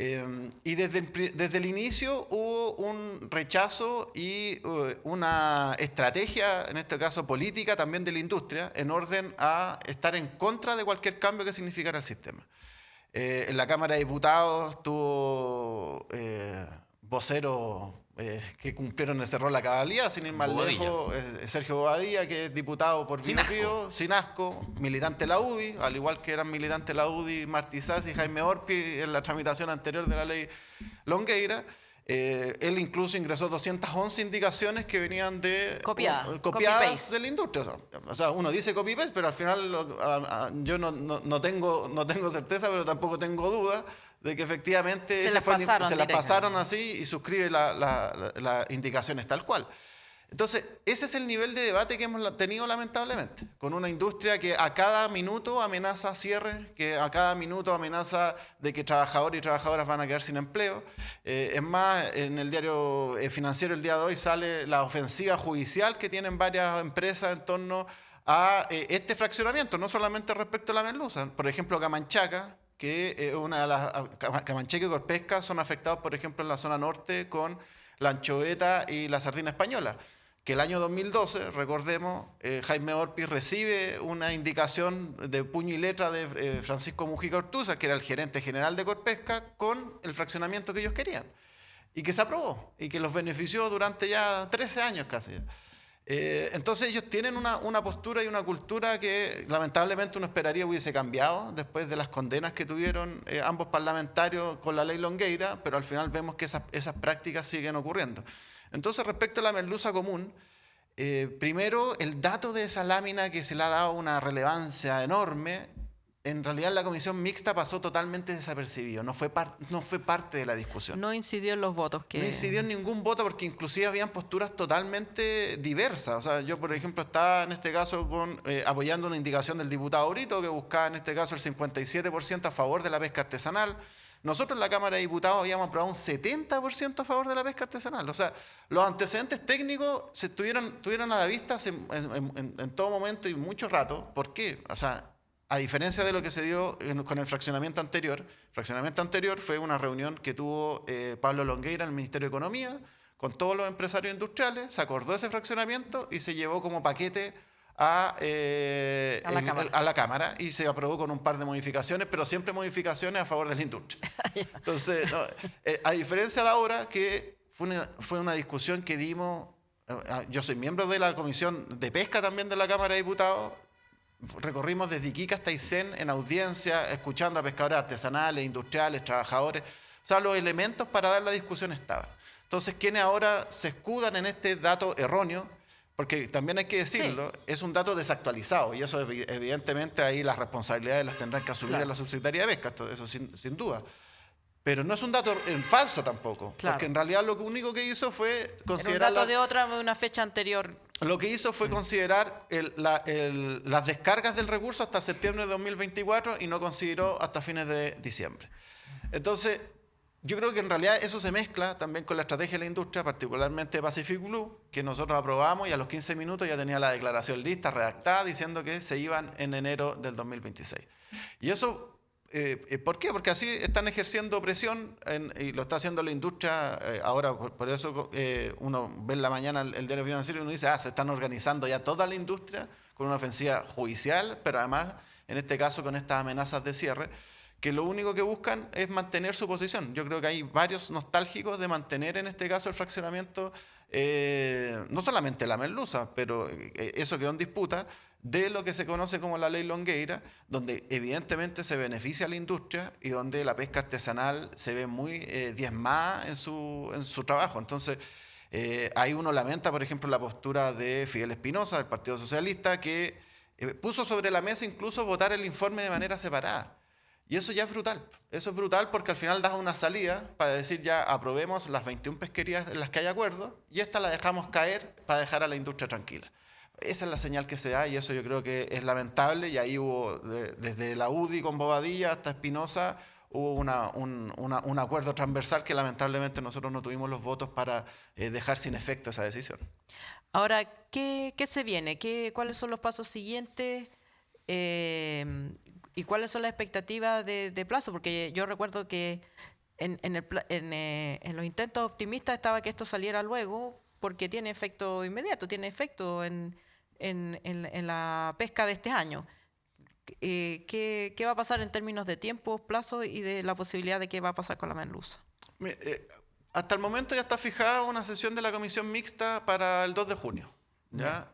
Y desde el inicio hubo un rechazo y una estrategia, en este caso política, también de la industria, en orden a estar en contra de cualquier cambio que significara el sistema. En la Cámara de Diputados tuvo voceros que cumplieron ese rol a cabalidad, sin ir más lejos. Sergio Bobadilla, que es diputado por Bío Bío, sin asco, militante de la UDI, al igual que eran militantes de la UDI Martí Sassi y Jaime Orpi en la tramitación anterior de la ley Longueira. Él incluso ingresó 211 indicaciones que venían de copiadas de la industria. O sea, uno dice copy-paste, pero al final yo no tengo certeza, pero tampoco tengo duda de que efectivamente se las pasaron así y suscribe las indicaciones tal cual. Entonces, ese es el nivel de debate que hemos tenido lamentablemente, con una industria que a cada minuto amenaza cierre, que a cada minuto amenaza de que trabajadores y trabajadoras van a quedar sin empleo. Es más, en el diario financiero el día de hoy sale la ofensiva judicial que tienen varias empresas en torno a este fraccionamiento, no solamente respecto a la merluza. Por ejemplo, Camanchaca, que una de las Camanchaca y Corpesca son afectados, por ejemplo, en la zona norte con la anchoveta y la sardina española. Que el año 2012, recordemos, Jaime Orpi recibe una indicación de puño y letra de Francisco Mujica Ortúzar, que era el gerente general de Corpesca, con el fraccionamiento que ellos querían. Y que se aprobó, y que los benefició durante ya 13 años casi. Entonces ellos tienen una postura y una cultura que lamentablemente uno esperaría hubiese cambiado después de las condenas que tuvieron ambos parlamentarios con la ley Longueira, pero al final vemos que esas prácticas siguen ocurriendo. Entonces, respecto a la merluza común, primero, el dato de esa lámina que se le ha dado una relevancia enorme, en realidad la comisión mixta pasó totalmente desapercibido, no fue parte de la discusión. No incidió en los votos. No incidió en ningún voto porque inclusive habían posturas totalmente diversas. O sea, yo, por ejemplo, estaba en este caso apoyando una indicación del diputado Brito que buscaba en este caso el 57% a favor de la pesca artesanal. Nosotros en la Cámara de Diputados habíamos aprobado un 70% a favor de la pesca artesanal. O sea, los antecedentes técnicos tuvieron a la vista en todo momento y mucho rato. ¿Por qué? O sea, a diferencia de lo que se dio con el fraccionamiento anterior fue una reunión que tuvo Pablo Longueira en el Ministerio de Economía con todos los empresarios industriales, se acordó ese fraccionamiento y se llevó como paquete a la Cámara y se aprobó con un par de modificaciones, pero siempre modificaciones a favor de la industria. Entonces, a diferencia de ahora, que fue una discusión que dimos, yo soy miembro de la Comisión de Pesca también de la Cámara de Diputados, recorrimos desde Iquique hasta Aysén en audiencia, escuchando a pescadores artesanales, industriales, trabajadores. O sea, los elementos para dar la discusión estaban. Entonces, quienes ahora se escudan en este dato erróneo, porque también hay que decirlo, sí, es un dato desactualizado y eso evidentemente ahí las responsabilidades las tendrán que asumir en la Subsecretaría de Pesca, eso sin duda. Pero no es un dato falso tampoco, porque en realidad lo único que hizo fue considerar... Era un dato de una fecha anterior. Lo que hizo fue considerar las descargas del recurso hasta septiembre de 2024 y no consideró hasta fines de diciembre. Entonces, yo creo que en realidad eso se mezcla también con la estrategia de la industria, particularmente Pacific Blue, que nosotros aprobamos y a los 15 minutos ya tenía la declaración lista, redactada, diciendo que se iban en enero del 2026. Y eso... ¿por qué? Porque así están ejerciendo presión y lo está haciendo la industria. Ahora, por eso uno ve en la mañana el diario financiero y uno dice, se están organizando ya toda la industria con una ofensiva judicial, pero además, en este caso, con estas amenazas de cierre, que lo único que buscan es mantener su posición. Yo creo que hay varios nostálgicos de mantener, en este caso, el fraccionamiento, no solamente la merluza, pero eso quedó en disputa, de lo que se conoce como la ley Longueira, donde evidentemente se beneficia a la industria y donde la pesca artesanal se ve muy diezmada en su trabajo. Entonces, ahí uno lamenta, por ejemplo, la postura de Fidel Espinosa, del Partido Socialista, que puso sobre la mesa incluso votar el informe de manera separada. Y eso ya es brutal. Eso es brutal porque al final das una salida para decir ya aprobemos las 21 pesquerías en las que hay acuerdo y esta la dejamos caer para dejar a la industria tranquila. Esa es la señal que se da y eso yo creo que es lamentable y ahí hubo, desde la UDI con Bobadilla hasta Espinosa, hubo un acuerdo transversal que lamentablemente nosotros no tuvimos los votos para dejar sin efecto esa decisión. Ahora, ¿qué se viene? ¿Cuáles son los pasos siguientes? ¿Y cuáles son las expectativas de plazo? Porque yo recuerdo que en los intentos optimistas estaba que esto saliera luego porque tiene efecto inmediato, tiene efecto en la pesca de este año. ¿Qué va a pasar en términos de tiempo, plazo y de la posibilidad de qué va a pasar con la merluza? Hasta el momento ya está fijada una sesión de la comisión mixta para el 2 de junio. ¿Ya?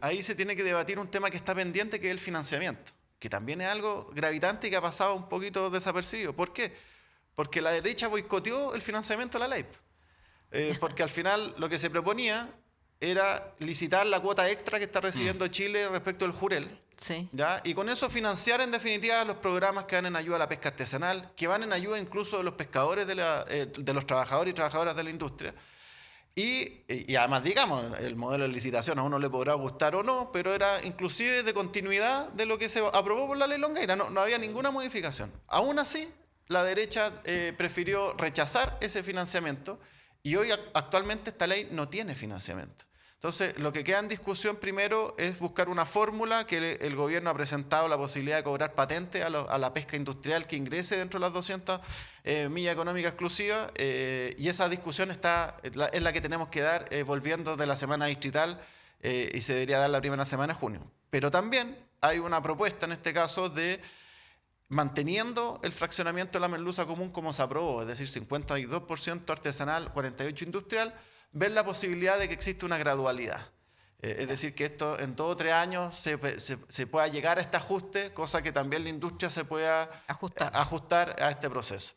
Ahí se tiene que debatir un tema que está pendiente, que es el financiamiento, que también es algo gravitante y que ha pasado un poquito desapercibido. ¿Por qué? Porque la derecha boicoteó el financiamiento de la ley. Porque al final lo que se proponía era licitar la cuota extra que está recibiendo Chile respecto del Jurel. Sí. ¿Ya? Y con eso financiar en definitiva los programas que van en ayuda a la pesca artesanal, que van en ayuda incluso de los pescadores, de los trabajadores y trabajadoras de la industria. Y además, digamos, el modelo de licitación a uno le podrá gustar o no, pero era inclusive de continuidad de lo que se aprobó por la ley Longueira. No había ninguna modificación. Aún así, la derecha prefirió rechazar ese financiamiento y hoy actualmente esta ley no tiene financiamiento. Entonces, lo que queda en discusión primero es buscar una fórmula que el gobierno ha presentado la posibilidad de cobrar patente a la pesca industrial que ingrese dentro de las 200 millas económicas exclusivas y esa discusión es la que tenemos que dar volviendo de la semana distrital y se debería dar la primera semana de junio. Pero también hay una propuesta en este caso de manteniendo el fraccionamiento de la merluza común como se aprobó, es decir, 52% artesanal, 48% industrial, ver la posibilidad de que exista una gradualidad. Es decir, que esto en 2 o 3 años se pueda llegar a este ajuste, cosa que también la industria se pueda ajustar a este proceso.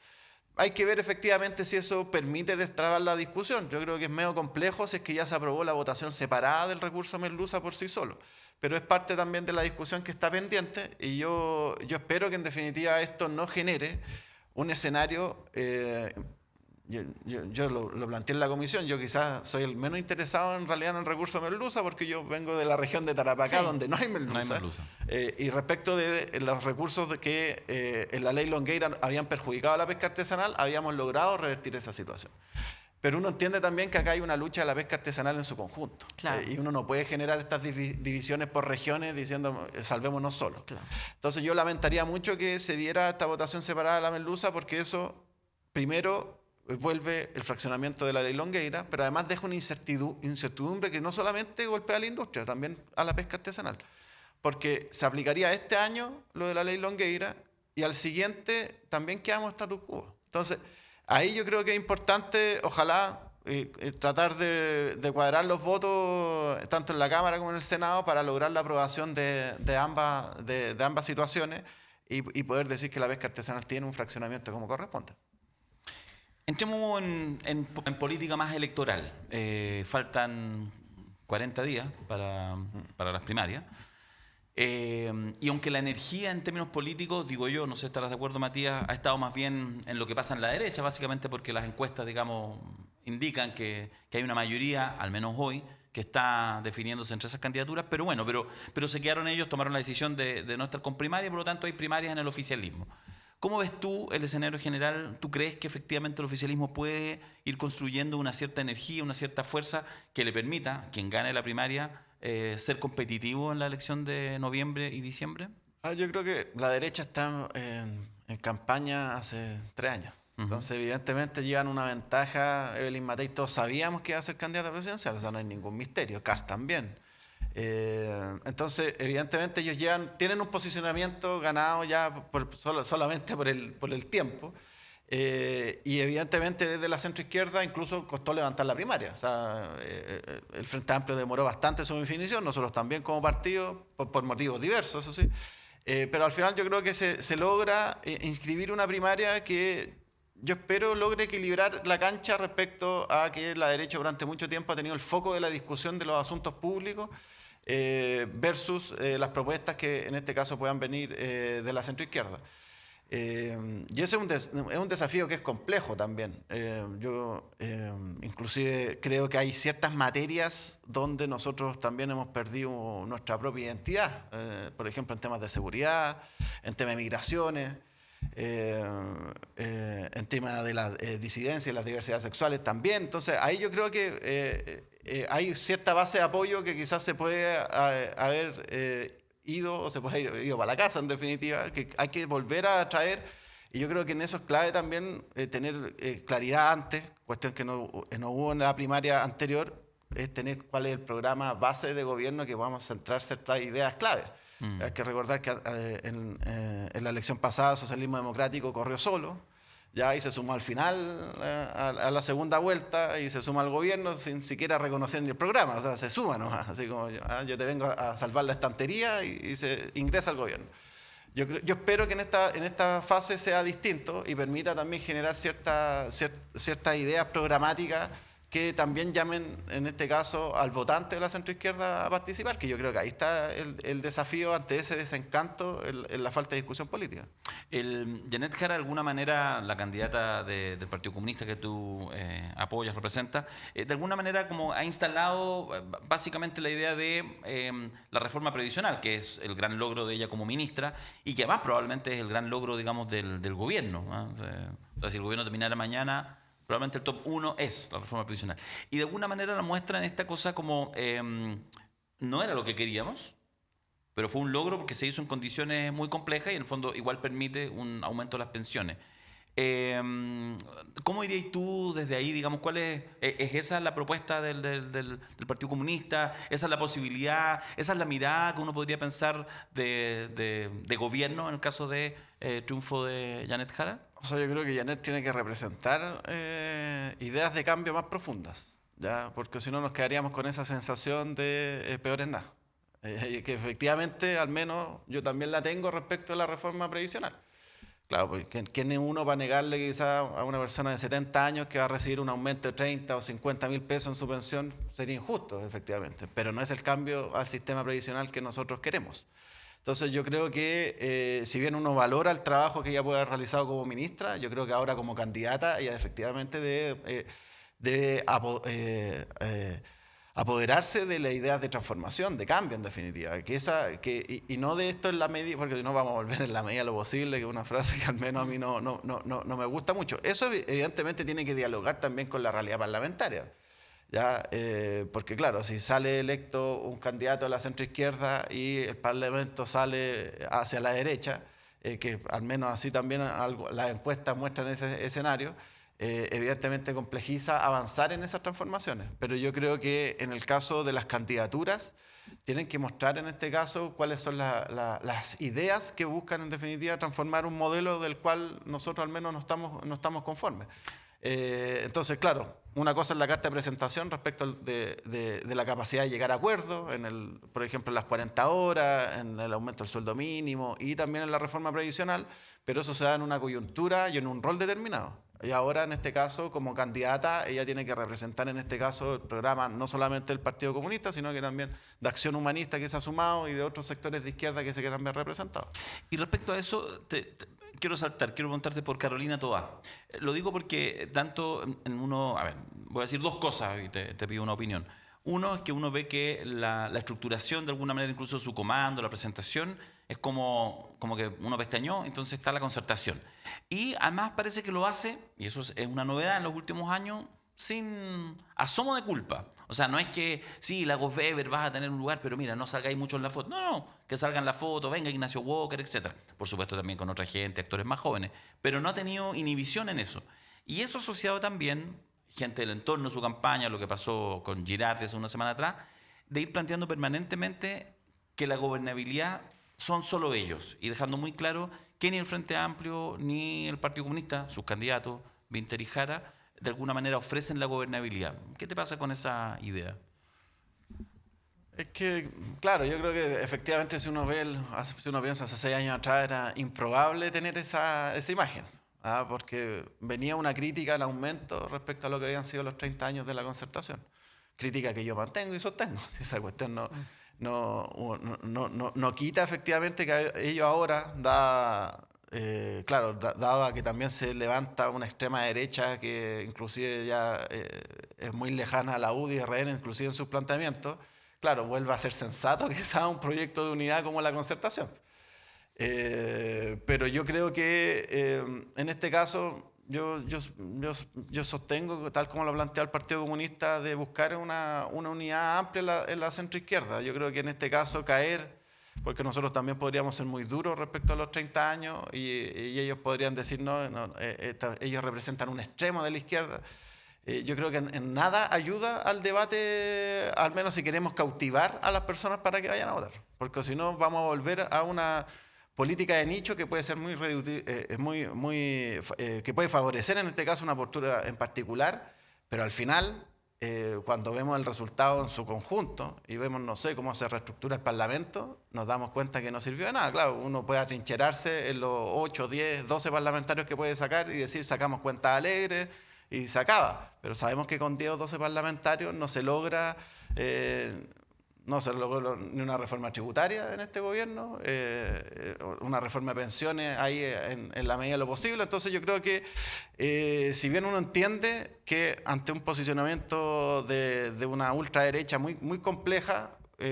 Hay que ver efectivamente si eso permite destrabar la discusión. Yo creo que es medio complejo si es que ya se aprobó la votación separada del recurso merluza por sí solo. Pero es parte también de la discusión que está pendiente y yo espero que en definitiva esto no genere un escenario... Yo lo planteé en la comisión, yo quizás soy el menos interesado en realidad en el recurso merluza porque yo vengo de la región de Tarapacá donde no hay merluza. No hay merluza. Y respecto de los recursos que en la ley Longueira habían perjudicado a la pesca artesanal, habíamos logrado revertir esa situación. Pero uno entiende también que acá hay una lucha de la pesca artesanal en su conjunto. Claro. Y uno no puede generar estas divisiones por regiones diciendo salvémonos solos. Claro. Entonces yo lamentaría mucho que se diera esta votación separada de la merluza porque eso, primero, vuelve el fraccionamiento de la ley Longueira, pero además deja una incertidumbre que no solamente golpea a la industria, también a la pesca artesanal. Porque se aplicaría este año lo de la ley Longueira y al siguiente también quedamos status quo. Entonces, ahí yo creo que es importante, ojalá, tratar de cuadrar los votos tanto en la Cámara como en el Senado para lograr la aprobación de ambas situaciones y poder decir que la pesca artesanal tiene un fraccionamiento como corresponde. Entremos en política más electoral. Faltan 40 días para las primarias. Y aunque la energía en términos políticos, digo yo, no sé si estarás de acuerdo, Matías, ha estado más bien en lo que pasa en la derecha, básicamente porque las encuestas, digamos, indican que hay una mayoría, al menos hoy, que está definiéndose entre esas candidaturas, pero bueno, pero se quedaron ellos, tomaron la decisión de no estar con primaria, por lo tanto hay primarias en el oficialismo. ¿Cómo ves tú el escenario general? ¿Tú crees que efectivamente el oficialismo puede ir construyendo una cierta energía, una cierta fuerza que le permita, a quien gane la primaria, ser competitivo en la elección de noviembre y diciembre? Yo creo que la derecha está en campaña hace 3 años. Entonces, evidentemente, llevan una ventaja. Evelyn Matei, todos sabíamos que iba a ser candidata presidencial, o sea, no hay ningún misterio. Kast también. Entonces, evidentemente, ellos tienen un posicionamiento ganado ya solamente por el tiempo. Y evidentemente desde la centroizquierda incluso costó levantar la primaria. O sea, el Frente Amplio demoró bastante su definición, nosotros también como partido, por motivos diversos, eso sí. Pero al final yo creo que se logra inscribir una primaria que yo espero logre equilibrar la cancha respecto a que la derecha durante mucho tiempo ha tenido el foco de la discusión de los asuntos públicos versus las propuestas que en este caso puedan venir de la centroizquierda. Y ese es un desafío que es complejo también. Yo inclusive creo que hay ciertas materias donde nosotros también hemos perdido nuestra propia identidad, por ejemplo en temas de seguridad, en temas de migraciones, en temas de la disidencia y las diversidades sexuales también. Entonces ahí yo creo que hay cierta base de apoyo que quizás se puede haber ido o se puede haber ido para la casa, en definitiva, que hay que volver a traer, y yo creo que en eso es clave también tener claridad antes, cuestión que no hubo en la primaria anterior, es tener cuál es el programa base de gobierno que vamos a centrar ciertas ideas claves. Hay que recordar que en la elección pasada el socialismo democrático corrió solo, ya y se sumó al final a la segunda vuelta y se suma al gobierno sin siquiera reconocer ni el programa, o sea, se suma nomás, así como yo te vengo a salvar la estantería y se ingresa al gobierno. Yo espero que en esta fase sea distinto y permita también generar ciertas ideas programáticas que también llamen, en este caso, al votante de la centroizquierda a participar, que yo creo que ahí está el desafío ante ese desencanto en la falta de discusión política. Janet Jara, de alguna manera, la candidata del Partido Comunista que tú apoyas, representas, de alguna manera como ha instalado básicamente la idea de la reforma previsional, que es el gran logro de ella como ministra y que además probablemente es el gran logro, digamos, del gobierno, ¿no? O sea, si el gobierno terminara mañana, probablemente el top 1 es la reforma previsional. Y de alguna manera la muestra en esta cosa como no era lo que queríamos, pero fue un logro porque se hizo en condiciones muy complejas y en el fondo igual permite un aumento de las pensiones. ¿Cómo dirías tú desde ahí, digamos, cuál es esa la propuesta del Partido Comunista? ¿Esa es la posibilidad? ¿Esa es la mirada que uno podría pensar de gobierno en el caso de triunfo de Janet Jara? O sea, yo creo que Janet tiene que representar ideas de cambio más profundas, ¿ya? Porque si no nos quedaríamos con esa sensación de peor es nada. Que efectivamente, al menos yo también la tengo respecto a la reforma previsional. Claro, porque ¿quién es uno para negarle quizá a una persona de 70 años que va a recibir un aumento de 30 o 50 mil pesos en su pensión? Sería injusto, efectivamente, pero no es el cambio al sistema previsional que nosotros queremos. Entonces yo creo que si bien uno valora el trabajo que ella puede haber realizado como ministra, yo creo que ahora como candidata ella efectivamente debe apoderarse de la idea de transformación, de cambio en definitiva, y no de esto en la medida, porque si no vamos a volver en la medida de lo posible, que es una frase que al menos a mí no me gusta mucho. Eso evidentemente tiene que dialogar también con la realidad parlamentaria. ¿Ya? Porque claro, si sale electo un candidato a la centroizquierda y el Parlamento sale hacia la derecha, que al menos así también las encuestas muestran ese escenario, evidentemente complejiza avanzar en esas transformaciones. Pero yo creo que en el caso de las candidaturas tienen que mostrar en este caso cuáles son las ideas que buscan en definitiva transformar un modelo del cual nosotros al menos no estamos conformes. Entonces, claro, una cosa es la carta de presentación respecto de la capacidad de llegar a acuerdos, por ejemplo, en las 40 horas, en el aumento del sueldo mínimo y también en la reforma previsional, pero eso se da en una coyuntura y en un rol determinado. Y ahora, en este caso, como candidata, ella tiene que representar, en este caso, el programa no solamente del Partido Comunista, sino que también de Acción Humanista que se ha sumado y de otros sectores de izquierda que se quieran ver representados. Y respecto a eso, quiero preguntarte por Carolina Toá. Lo digo porque tanto en uno, a ver, voy a decir dos cosas y te pido una opinión. Uno es que uno ve que la estructuración, de alguna manera, incluso su comando, la presentación, es como que uno pestañó, entonces está la concertación. Y además parece que lo hace, y eso es una novedad en los últimos años, sin asomo de culpa. O sea, no es que, sí, Lagos Weber vas a tener un lugar, pero mira, no salgáis mucho en la foto. No, que salga en la foto, venga Ignacio Walker, etc. Por supuesto también con otra gente, actores más jóvenes. Pero no ha tenido inhibición en eso. Y eso asociado también, gente del entorno de su campaña, lo que pasó con Girardi hace una semana atrás, de ir planteando permanentemente que la gobernabilidad son solo ellos. Y dejando muy claro que ni el Frente Amplio ni el Partido Comunista, sus candidatos, Vinter y Jara, de alguna manera ofrecen la gobernabilidad. ¿Qué te pasa con esa idea? Es que, claro, yo creo que efectivamente si uno piensa hace 6 años atrás era improbable tener esa imagen, porque venía una crítica al aumento respecto a lo que habían sido los 30 años de la concertación. Crítica que yo mantengo y sostengo. Esa cuestión no quita efectivamente que ellos ahora dado que también se levanta una extrema derecha que inclusive ya es muy lejana a la UDI y RN, inclusive en sus planteamientos, claro, vuelve a ser sensato quizás un proyecto de unidad como la concertación. Pero yo creo que en este caso yo sostengo, tal como lo plantea el Partido Comunista, de buscar una unidad amplia en la centroizquierda. Yo creo que en este caso porque nosotros también podríamos ser muy duros respecto a los 30 años y ellos podrían decir, ellos representan un extremo de la izquierda. Yo creo que en nada ayuda al debate, al menos si queremos cautivar a las personas para que vayan a votar. Porque si no, vamos a volver a una política de nicho que puede ser que puede favorecer en este caso una postura en particular, pero al final, cuando vemos el resultado en su conjunto y vemos, no sé, cómo se reestructura el Parlamento, nos damos cuenta que no sirvió de nada. Claro, uno puede atrincherarse en los 8, 10, 12 parlamentarios que puede sacar y decir, sacamos cuentas alegres, y se acaba. Pero sabemos que con 10 o 12 parlamentarios no se logra ni una reforma tributaria en este gobierno, una reforma de pensiones ahí en la medida de lo posible. Entonces yo creo que si bien uno entiende que ante un posicionamiento de una ultraderecha muy, muy compleja,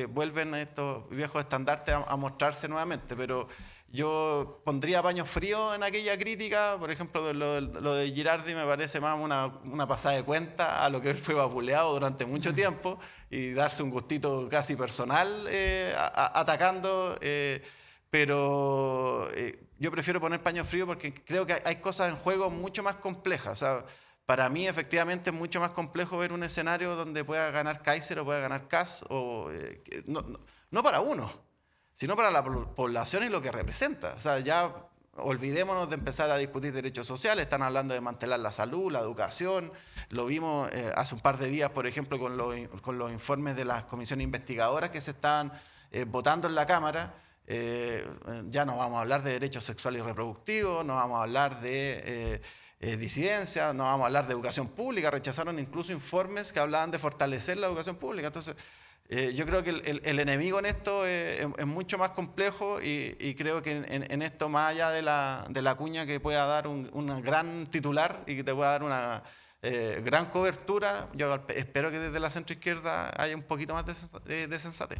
vuelven estos viejos estandartes a mostrarse nuevamente, pero yo pondría paños fríos en aquella crítica. Por ejemplo, lo de Girardi me parece más una pasada de cuenta a lo que él fue vapuleado durante mucho tiempo y darse un gustito casi personal atacando. Pero yo prefiero poner paños fríos porque creo que hay cosas en juego mucho más complejas. O sea, para mí, efectivamente, es mucho más complejo ver un escenario donde pueda ganar Kaiser o pueda ganar Kast, no para uno, sino para la población y lo que representa. O sea, ya olvidémonos de empezar a discutir derechos sociales. Están hablando de mantener la salud, la educación. Lo vimos hace un par de días, por ejemplo, con los informes de las comisiones investigadoras que se estaban votando en la Cámara. Ya no vamos a hablar de derechos sexuales y reproductivos, no vamos a hablar de disidencia, no vamos a hablar de educación pública. Rechazaron incluso informes que hablaban de fortalecer la educación pública. Entonces, yo creo que el enemigo en esto es mucho más complejo y creo que en esto, más allá de la cuña que pueda dar un gran titular y que te pueda dar una gran cobertura, yo espero que desde la centroizquierda haya un poquito más de sensatez.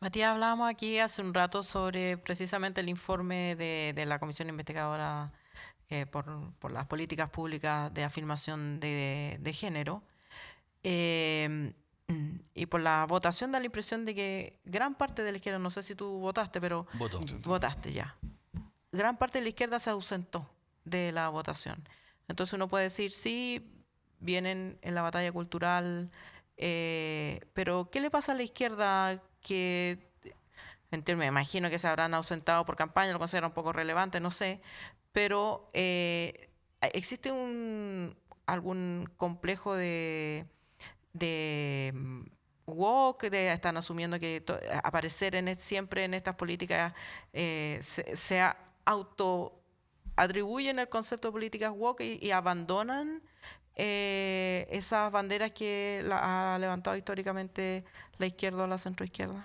Matías, hablábamos aquí hace un rato sobre precisamente el informe de la Comisión Investigadora por las políticas públicas de afirmación de género. Y por la votación da la impresión de que gran parte de la izquierda, no sé si tú votaste, pero Voto. Votaste ya. Gran parte de la izquierda se ausentó de la votación. Entonces uno puede decir, sí, vienen en la batalla cultural, pero ¿qué le pasa a la izquierda que, me imagino que se habrán ausentado por campaña, lo consideran un poco relevante, no sé, pero ¿existe algún complejo de woke, están asumiendo que aparecer siempre en estas políticas se auto-atribuyen el concepto de políticas woke y abandonan esas banderas que ha levantado históricamente la izquierda o la centroizquierda?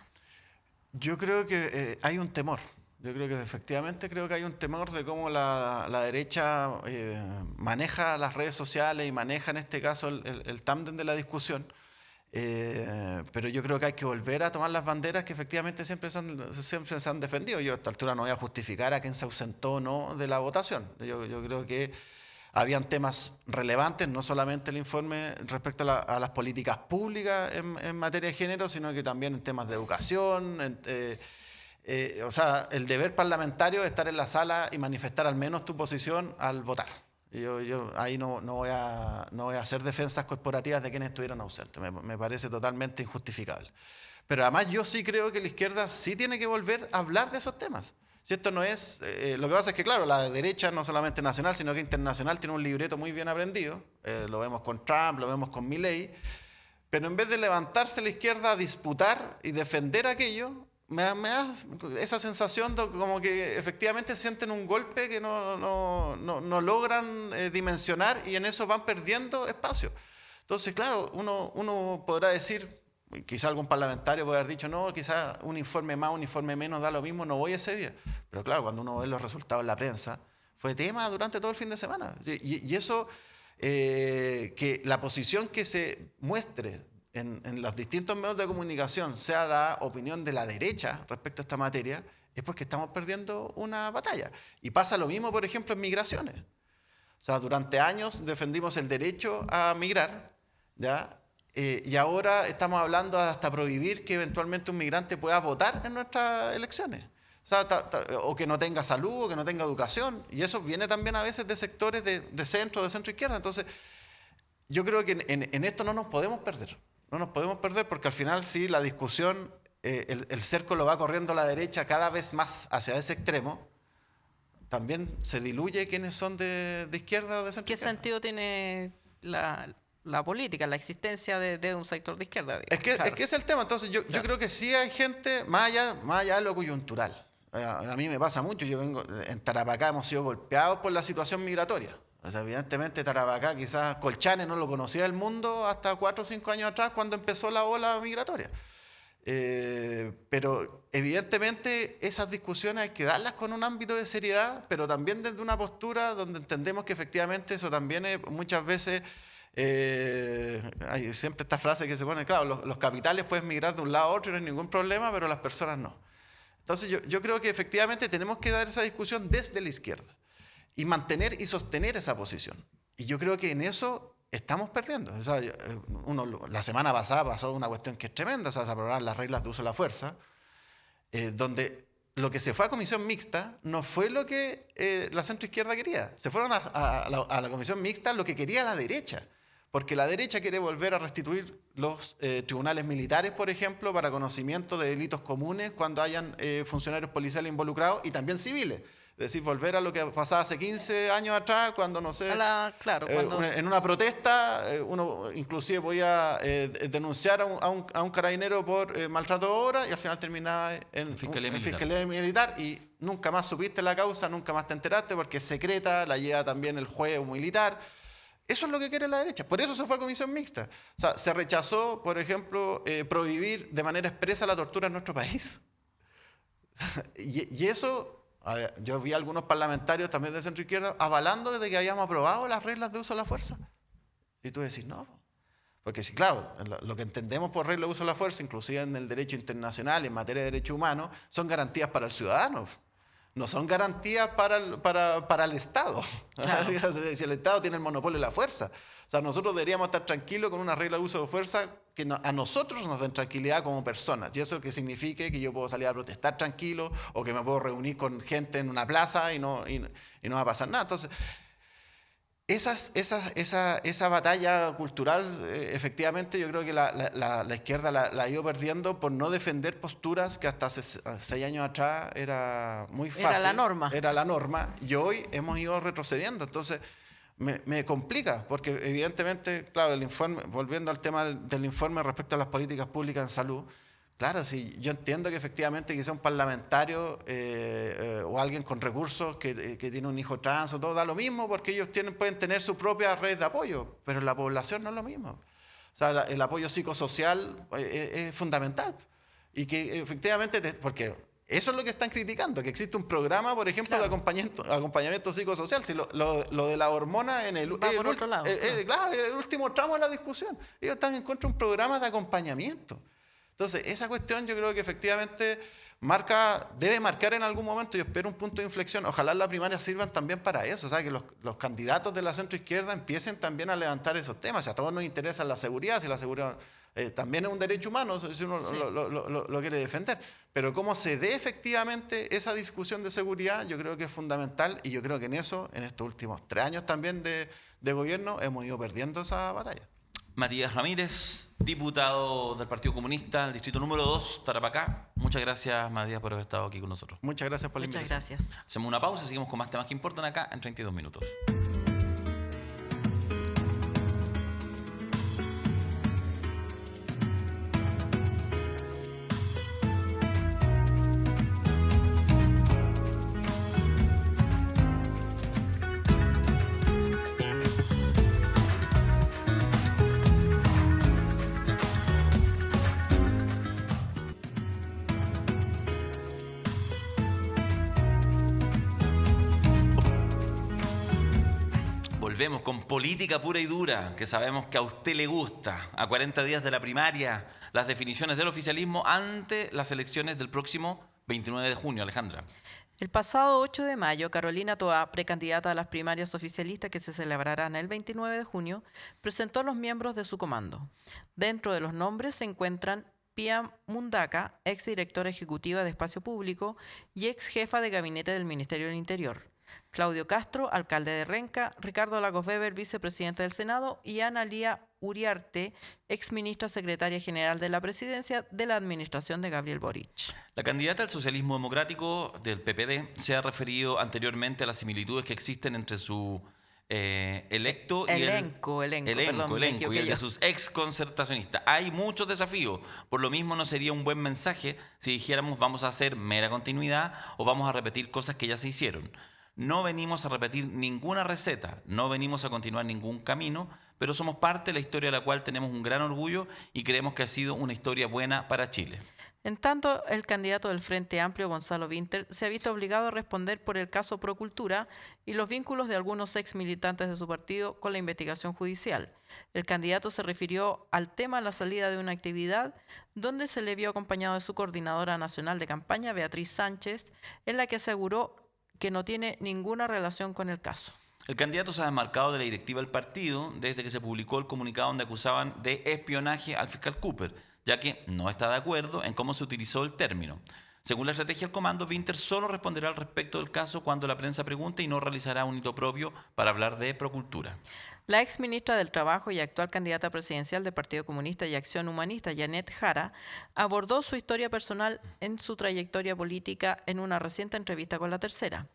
Yo creo que hay un temor. Yo creo que efectivamente hay un temor de cómo la derecha maneja las redes sociales y maneja en este caso el tándem de la discusión. Pero yo creo que hay que volver a tomar las banderas que efectivamente siempre se han defendido. Yo a esta altura no voy a justificar a quién se ausentó o no de la votación. Yo creo que habían temas relevantes, no solamente el informe respecto a las políticas públicas en materia de género, sino que también en temas de educación. O sea, el deber parlamentario es estar en la sala y manifestar al menos tu posición al votar. Yo ahí no voy a hacer defensas corporativas de quienes estuvieron ausentes. Me parece totalmente injustificable. Pero además yo sí creo que la izquierda sí tiene que volver a hablar de esos temas. Si esto no es... lo que pasa es que, claro, la derecha, no solamente nacional, sino que internacional, tiene un libreto muy bien aprendido. Lo vemos con Trump, lo vemos con Milei. Pero en vez de levantarse la izquierda a disputar y defender aquello, me da esa sensación de como que efectivamente sienten un golpe que no logran dimensionar y en eso van perdiendo espacio. Entonces, claro, uno podrá decir, quizá algún parlamentario puede haber dicho, no, quizá un informe más, un informe menos, da lo mismo, no voy ese día. Pero claro, cuando uno ve los resultados en la prensa, fue tema durante todo el fin de semana. Y eso, que la posición que se muestre en los distintos medios de comunicación sea la opinión de la derecha respecto a esta materia, es porque estamos perdiendo una batalla. Y pasa lo mismo, por ejemplo, en migraciones. O sea, durante años defendimos el derecho a migrar, ¿ya? Y ahora estamos hablando hasta prohibir que eventualmente un migrante pueda votar en nuestras elecciones. O sea, o que no tenga salud, o que no tenga educación. Y eso viene también a veces de sectores de centro izquierda. Entonces, yo creo que en esto no nos podemos perder. No nos podemos perder porque al final sí la discusión, el cerco lo va corriendo la derecha cada vez más hacia ese extremo. También se diluye quiénes son de izquierda o de centro. ¿Qué sentido tiene la política, la existencia de un sector de izquierda? Es que es el tema. Entonces yo creo que sí hay gente, más allá de lo coyuntural. A mí me pasa mucho. En Tarapacá hemos sido golpeados por la situación migratoria. O sea, evidentemente Tarapacá, quizás Colchane no lo conocía el mundo hasta 4 o 5 años atrás cuando empezó la ola migratoria. Pero evidentemente esas discusiones hay que darlas con un ámbito de seriedad, pero también desde una postura donde entendemos que efectivamente eso también es, muchas veces hay siempre esta frase que se pone, claro, los capitales pueden migrar de un lado a otro y no hay ningún problema, pero las personas no. Entonces yo creo que efectivamente tenemos que dar esa discusión desde la izquierda y mantener y sostener esa posición. Y yo creo que en eso estamos perdiendo. O sea, la semana pasada pasó una cuestión que es tremenda, o sea, se aprobaron las reglas de uso de la fuerza, donde lo que se fue a comisión mixta no fue lo que la centroizquierda quería. Se fueron a la comisión mixta lo que quería la derecha. Porque la derecha quiere volver a restituir los tribunales militares, por ejemplo, para conocimiento de delitos comunes cuando hayan funcionarios policiales involucrados y también civiles. Es decir, volver a lo que pasaba hace 15 años atrás, cuando, no sé, en una protesta, uno inclusive podía denunciar a un carabinero por maltrato de obra y al final terminaba en fiscalía militar y nunca más supiste la causa, nunca más te enteraste porque es secreta, la lleva también el juez militar. Eso es lo que quiere la derecha. Por eso se fue a comisión mixta. O sea, se rechazó, por ejemplo, prohibir de manera expresa la tortura en nuestro país. y eso... Yo vi a algunos parlamentarios también de centroizquierda avalando de que habíamos aprobado las reglas de uso de la fuerza. Y tú decís, no. Porque sí, claro, lo que entendemos por regla de uso de la fuerza, inclusive en el derecho internacional, en materia de derechos humanos, son garantías para el ciudadano. No son garantías para el Estado. Claro. Si el Estado tiene el monopolio de la fuerza. O sea, nosotros deberíamos estar tranquilos con una regla de uso de fuerza que a nosotros nos den tranquilidad como personas. Y eso que signifique que yo puedo salir a protestar tranquilo o que me puedo reunir con gente en una plaza y no va a pasar nada. Entonces, esa batalla cultural, efectivamente, yo creo que la izquierda la ha ido perdiendo por no defender posturas que hasta hace 6 años atrás era muy fácil. Era la norma. Era la norma y hoy hemos ido retrocediendo. Entonces, me complica porque evidentemente, claro, el informe, volviendo al tema del informe respecto a las políticas públicas en salud, claro, sí, yo entiendo que efectivamente quizá un parlamentario o alguien con recursos que tiene un hijo trans o todo, da lo mismo porque ellos pueden tener su propia red de apoyo, pero en la población no es lo mismo. O sea, el apoyo psicosocial es fundamental y que efectivamente, porque eso es lo que están criticando, que existe un programa, por ejemplo, claro, de acompañamiento psicosocial. Si lo de la hormona en el último tramo de la discusión, ellos están en contra de un programa de acompañamiento. Entonces, esa cuestión yo creo que efectivamente debe marcar en algún momento, yo espero un punto de inflexión. Ojalá las primarias sirvan también para eso, o sea, que los candidatos de la centroizquierda empiecen también a levantar esos temas. Si a todos nos interesa la seguridad, si la seguridad también es un derecho humano, si uno sí lo quiere defender. Pero cómo se dé efectivamente esa discusión de seguridad, yo creo que es fundamental y yo creo que en eso, en estos últimos 3 años también de gobierno, hemos ido perdiendo esa batalla. Matías Ramírez, diputado del Partido Comunista, el distrito número 2, Tarapacá. Muchas gracias, Matías, por haber estado aquí con nosotros. Muchas gracias por la invitación. Muchas gracias. Hacemos una pausa y seguimos con más temas que importan acá en 32 minutos. Volvemos con política pura y dura, que sabemos que a usted le gusta. A 40 días de la primaria, las definiciones del oficialismo ante las elecciones del próximo 29 de junio. Alejandra. El pasado 8 de mayo, Carolina Toá, precandidata a las primarias oficialistas que se celebrarán el 29 de junio, presentó a los miembros de su comando. Dentro de los nombres se encuentran Pía Mundaca, exdirectora ejecutiva de Espacio Público y ex jefa de gabinete del Ministerio del Interior. Claudio Castro, alcalde de Renca, Ricardo Lagos Weber, vicepresidente del Senado, y Ana Lía Uriarte, exministra secretaria general de la Presidencia de la administración de Gabriel Boric. La candidata al socialismo democrático del PPD se ha referido anteriormente a las similitudes que existen entre su elenco y el de sus ex concertacionistas. Hay muchos desafíos, por lo mismo no sería un buen mensaje si dijéramos vamos a hacer mera continuidad o vamos a repetir cosas que ya se hicieron. No venimos a repetir ninguna receta, no venimos a continuar ningún camino, pero somos parte de la historia de la cual tenemos un gran orgullo y creemos que ha sido una historia buena para Chile. En tanto, el candidato del Frente Amplio, Gonzalo Vinter, se ha visto obligado a responder por el caso Procultura y los vínculos de algunos ex militantes de su partido con la investigación judicial. El candidato se refirió al tema a la salida de una actividad donde se le vio acompañado de su coordinadora nacional de campaña, Beatriz Sánchez, en la que aseguró que no tiene ninguna relación con el caso. El candidato se ha desmarcado de la directiva del partido desde que se publicó el comunicado donde acusaban de espionaje al fiscal Cooper, ya que no está de acuerdo en cómo se utilizó el término. Según la estrategia del comando, Vinter solo responderá al respecto del caso cuando la prensa pregunte y no realizará un hito propio para hablar de Procultura. La ex ministra del Trabajo y actual candidata presidencial del Partido Comunista y Acción Humanista, Janet Jara, abordó su historia personal en su trayectoria política en una reciente entrevista con La Tercera.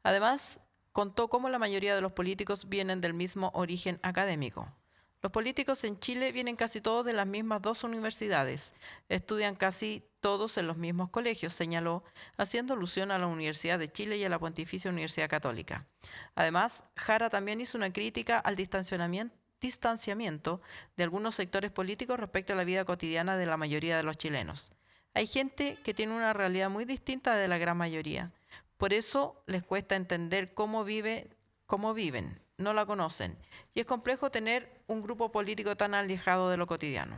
Además, contó cómo la mayoría de los políticos vienen del mismo origen académico. Los políticos en Chile vienen casi todos de las mismas 2 universidades, estudian casi todos en los mismos colegios, señaló, haciendo alusión a la Universidad de Chile y a la Pontificia Universidad Católica. Además, Jara también hizo una crítica al distanciamiento de algunos sectores políticos respecto a la vida cotidiana de la mayoría de los chilenos. Hay gente que tiene una realidad muy distinta de la gran mayoría. Por eso les cuesta entender cómo viven, no la conocen. Y es complejo tener un grupo político tan alejado de lo cotidiano.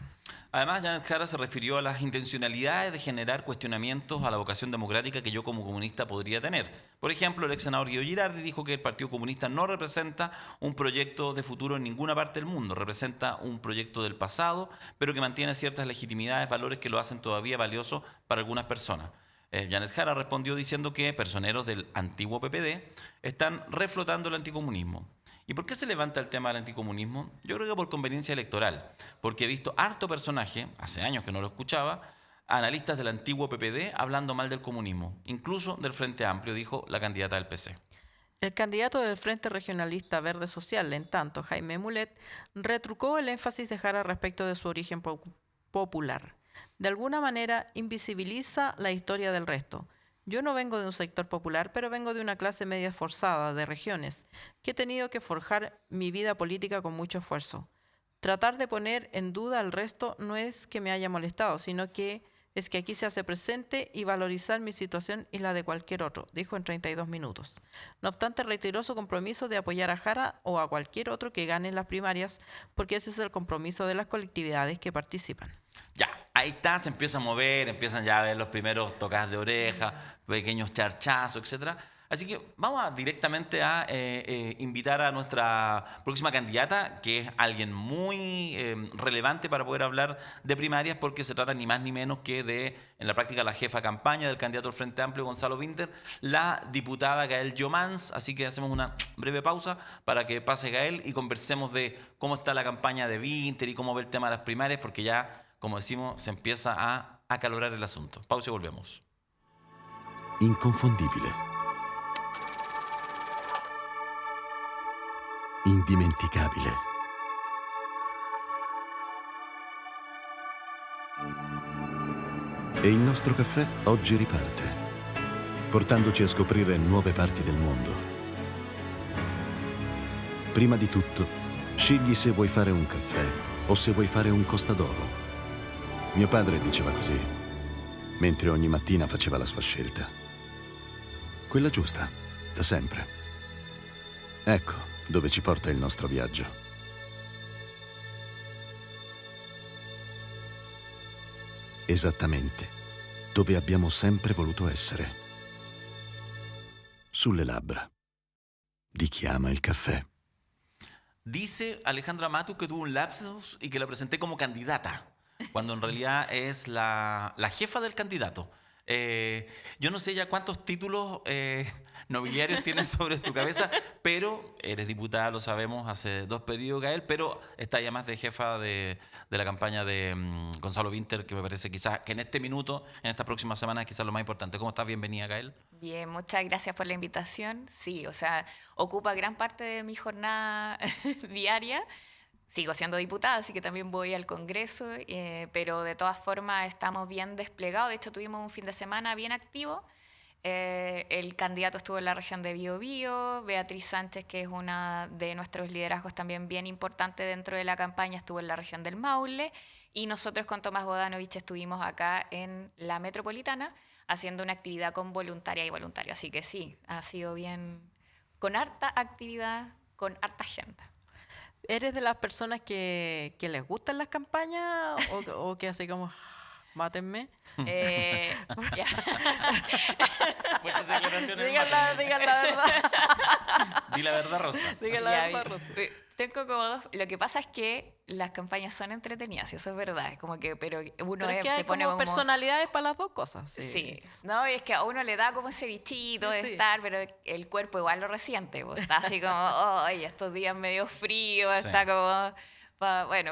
Además, Janet Jara se refirió a las intencionalidades de generar cuestionamientos a la vocación democrática que yo como comunista podría tener. Por ejemplo, el ex senador Guido Girardi dijo que el Partido Comunista no representa un proyecto de futuro en ninguna parte del mundo, representa un proyecto del pasado, pero que mantiene ciertas legitimidades, valores que lo hacen todavía valioso para algunas personas. Janet Jara respondió diciendo que personeros del antiguo PPD están reflotando el anticomunismo. ¿Y por qué se levanta el tema del anticomunismo? Yo creo que por conveniencia electoral, porque he visto harto personaje, hace años que no lo escuchaba, analistas del antiguo PPD hablando mal del comunismo, incluso del Frente Amplio, dijo la candidata del PC. El candidato del Frente Regionalista Verde Social, en tanto, Jaime Mulet, retrucó el énfasis de Jara respecto de su origen popular. De alguna manera, invisibiliza la historia del resto. Yo no vengo de un sector popular, pero vengo de una clase media esforzada, de regiones, que he tenido que forjar mi vida política con mucho esfuerzo. Tratar de poner en duda al resto no es que me haya molestado, sino que es que aquí se hace presente y valorizar mi situación y la de cualquier otro, dijo en 32 minutos. No obstante, reiteró su compromiso de apoyar a Jara o a cualquier otro que gane en las primarias, porque ese es el compromiso de las colectividades que participan. Ya, ahí está, se empieza a mover, empiezan ya a ver los primeros tocadas de oreja, pequeños charchazos, etc. Así que vamos directamente a invitar a nuestra próxima candidata, que es alguien muy relevante para poder hablar de primarias, porque se trata ni más ni menos que de, en la práctica, la jefa de campaña del candidato del Frente Amplio, Gonzalo Vinter, la diputada Gael Jomans. Así que hacemos una breve pausa para que pase Gael y conversemos de cómo está la campaña de Vinter y cómo ve el tema de las primarias, porque ya, como decimos, se empieza a acalorar el asunto. Pausa y volvemos. Inconfondibile. Indimenticabile. E il nostro caffè oggi riparte, portandoci a scoprire nuove parti del mondo. Prima di tutto, scegli se vuoi fare un caffè o se vuoi fare un Costa d'Oro. Mio padre diceva così, mentre ogni mattina faceva la sua scelta. Quella giusta, da sempre. Ecco dove ci porta il nostro viaggio. Esattamente dove abbiamo sempre voluto essere. Sulle labbra di chi ama il caffè. Dice Alejandra Matus que tuvo un lapsus y que la presenté como candidata, cuando en realidad es la jefa del candidato. Yo no sé ya cuántos títulos nobiliarios tienes sobre tu cabeza, pero eres diputada, lo sabemos, hace 2 periodos, Gael, pero está ya más de jefa de la campaña de Gonzalo Vinter, que me parece quizás que en este minuto, en estas próximas semanas, es quizás lo más importante. ¿Cómo estás? Bienvenida, Gael. Bien, muchas gracias por la invitación. Sí, o sea, ocupa gran parte de mi jornada diaria. Sigo siendo diputada, así que también voy al Congreso, pero de todas formas estamos bien desplegados. De hecho, tuvimos un fin de semana bien activo. El candidato estuvo en la región de Biobío. Beatriz Sánchez, que es una de nuestros liderazgos también bien importante dentro de la campaña, estuvo en la región del Maule. Y nosotros con Tomás Bodanovich estuvimos acá en la metropolitana haciendo una actividad con voluntarias y voluntarios. Así que sí, ha sido bien, con harta actividad, con harta agenda. ¿Eres de las personas que les gustan las campañas o que así como, mátenme? Ya. Fuertes declaraciones. Digan la verdad. Di la verdad, Rosa. Digan la Ya, verdad, Rosa. tengo como dos. Lo que pasa es que las campañas son entretenidas, y eso es verdad. Es como que, pero uno Pero es que hay se pone como personalidades para las dos cosas. Sí. No, y es que a uno le da como ese bichito Sí, de sí. estar, pero el cuerpo igual lo resiente. Pues, está así como, ay, estos días medio frío, Sí. está como. Bueno,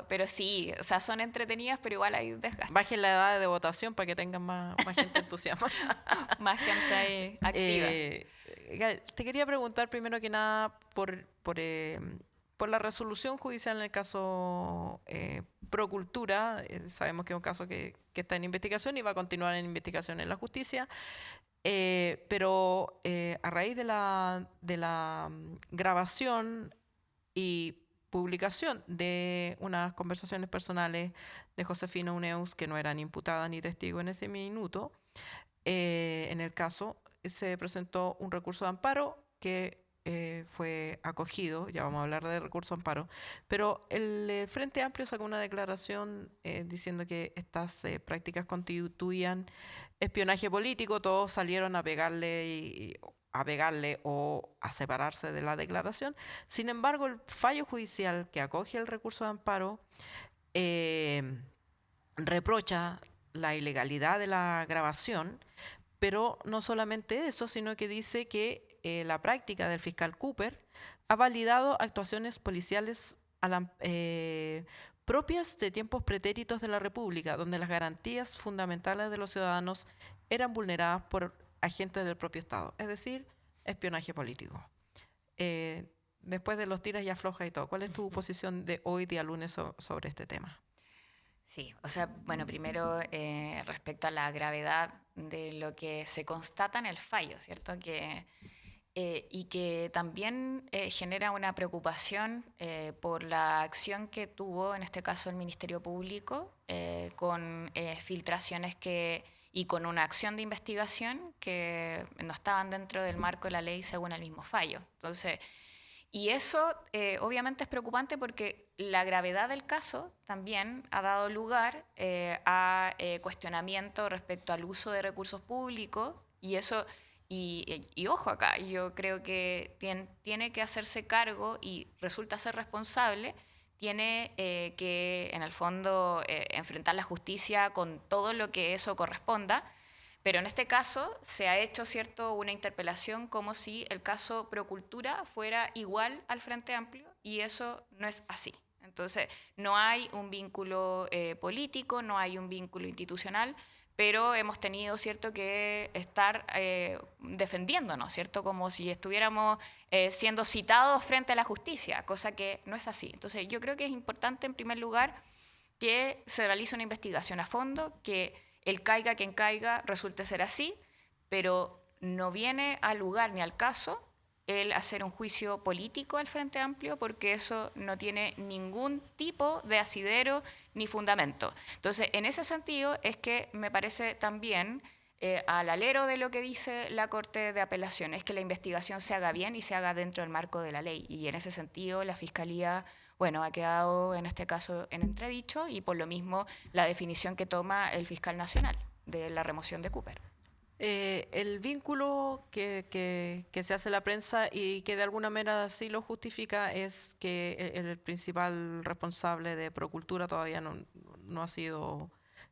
pero sí, o sea, son entretenidas, pero igual hay desgaste. Bajen la edad de votación para que tengan más gente entusiasmada. Más gente ahí activa. Gal, te quería preguntar primero que nada por la resolución judicial en el caso Procultura. Sabemos que es un caso que está en investigación y va a continuar en investigación en la justicia. Pero a raíz de la grabación y publicación de unas conversaciones personales de Josefina Uneus, que no eran imputadas ni testigos en ese minuto, en el caso se presentó un recurso de amparo que fue acogido. Ya vamos a hablar de recurso de amparo, pero el Frente Amplio sacó una declaración diciendo que estas prácticas constituían espionaje político. Todos salieron a pegarle o a separarse de la declaración. Sin embargo, el fallo judicial que acoge el recurso de amparo reprocha la ilegalidad de la grabación, pero no solamente eso, sino que dice que la práctica del fiscal Cooper ha validado actuaciones policiales propias de tiempos pretéritos de la República, donde las garantías fundamentales de los ciudadanos eran vulneradas por agentes del propio Estado, es decir, espionaje político. Después de los tiras y aflojas y todo, ¿cuál es tu posición de hoy, día lunes, sobre este tema? Sí, o sea, bueno, primero respecto a la gravedad de lo que se constata en el fallo, ¿cierto? Y que también genera una preocupación por la acción que tuvo, en este caso, el Ministerio Público, con filtraciones y con una acción de investigación que no estaban dentro del marco de la ley según el mismo fallo. Entonces, y eso obviamente es preocupante porque la gravedad del caso también ha dado lugar a cuestionamiento respecto al uso de recursos públicos, y eso, y ojo acá, yo creo que tiene que hacerse cargo y resulta ser responsable, tiene que en el fondo enfrentar la justicia con todo lo que eso corresponda. Pero en este caso se ha hecho, ¿cierto?, una interpelación como si el caso Procultura fuera igual al Frente Amplio, y eso no es así. Entonces, no hay un vínculo político, no hay un vínculo institucional, pero hemos tenido, ¿cierto?, que estar defendiéndonos, ¿cierto?, como si estuviéramos siendo citados frente a la justicia, cosa que no es así. Entonces, yo creo que es importante, en primer lugar, que se realice una investigación a fondo, que el caiga quien caiga resulte ser así, pero no viene al lugar ni al caso el hacer un juicio político al Frente Amplio, porque eso no tiene ningún tipo de asidero ni fundamento. Entonces, en ese sentido es que me parece también, al alero de lo que dice la Corte de Apelaciones, que la investigación se haga bien y se haga dentro del marco de la ley. Y en ese sentido la Fiscalía, bueno, ha quedado en este caso en entredicho, y por lo mismo la definición que toma el fiscal nacional de la remoción de Cooper. El vínculo que se hace la prensa y que de alguna manera sí lo justifica es que el principal responsable de Procultura todavía no ha sido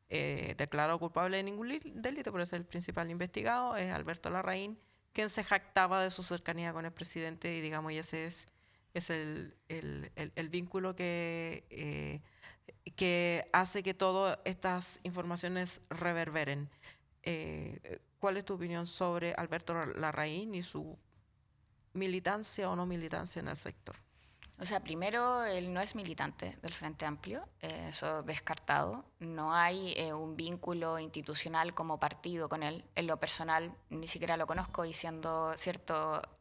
declarado culpable de ningún delito, pero es el principal investigado, es Alberto Larraín, quien se jactaba de su cercanía con el presidente, y digamos, y ese es el vínculo que hace que todas estas informaciones reverberen. ¿Cuál es tu opinión sobre Alberto Larraín y su militancia o no militancia en el sector? O sea, primero, él no es militante del Frente Amplio, eso descartado. No hay un vínculo institucional como partido con él. En lo personal, ni siquiera lo conozco y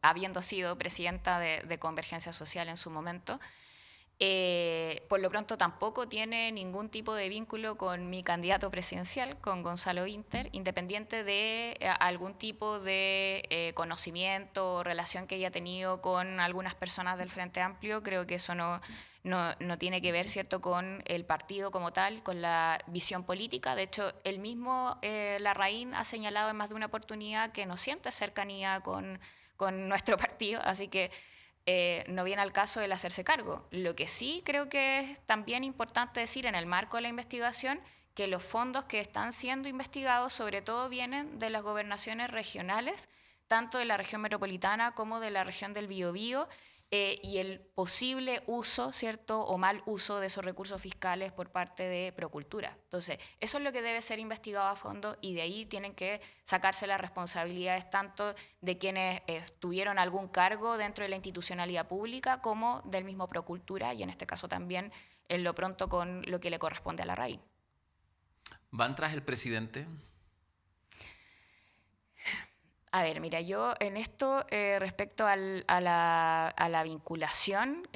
habiendo sido presidenta de Convergencia Social en su momento. Por lo pronto tampoco tiene ningún tipo de vínculo con mi candidato presidencial, con Gonzalo Winter, independiente de algún tipo de conocimiento o relación que haya tenido con algunas personas del Frente Amplio. Creo que eso no tiene que ver, ¿cierto?, con el partido como tal, con la visión política. De hecho, el mismo Larraín ha señalado en más de una oportunidad que no siente cercanía con nuestro partido, así que no viene al caso el hacerse cargo. Lo que sí creo que es también importante decir en el marco de la investigación, que los fondos que están siendo investigados sobre todo vienen de las gobernaciones regionales, tanto de la región metropolitana como de la región del Biobío, y el posible uso, ¿cierto?, o mal uso de esos recursos fiscales por parte de Procultura. Entonces, eso es lo que debe ser investigado a fondo, y de ahí tienen que sacarse las responsabilidades tanto de quienes tuvieron algún cargo dentro de la institucionalidad pública como del mismo Procultura, y en este caso también en lo pronto con lo que le corresponde a Larraín. ¿Van tras el presidente? A ver, mira, yo en esto respecto a la vinculación,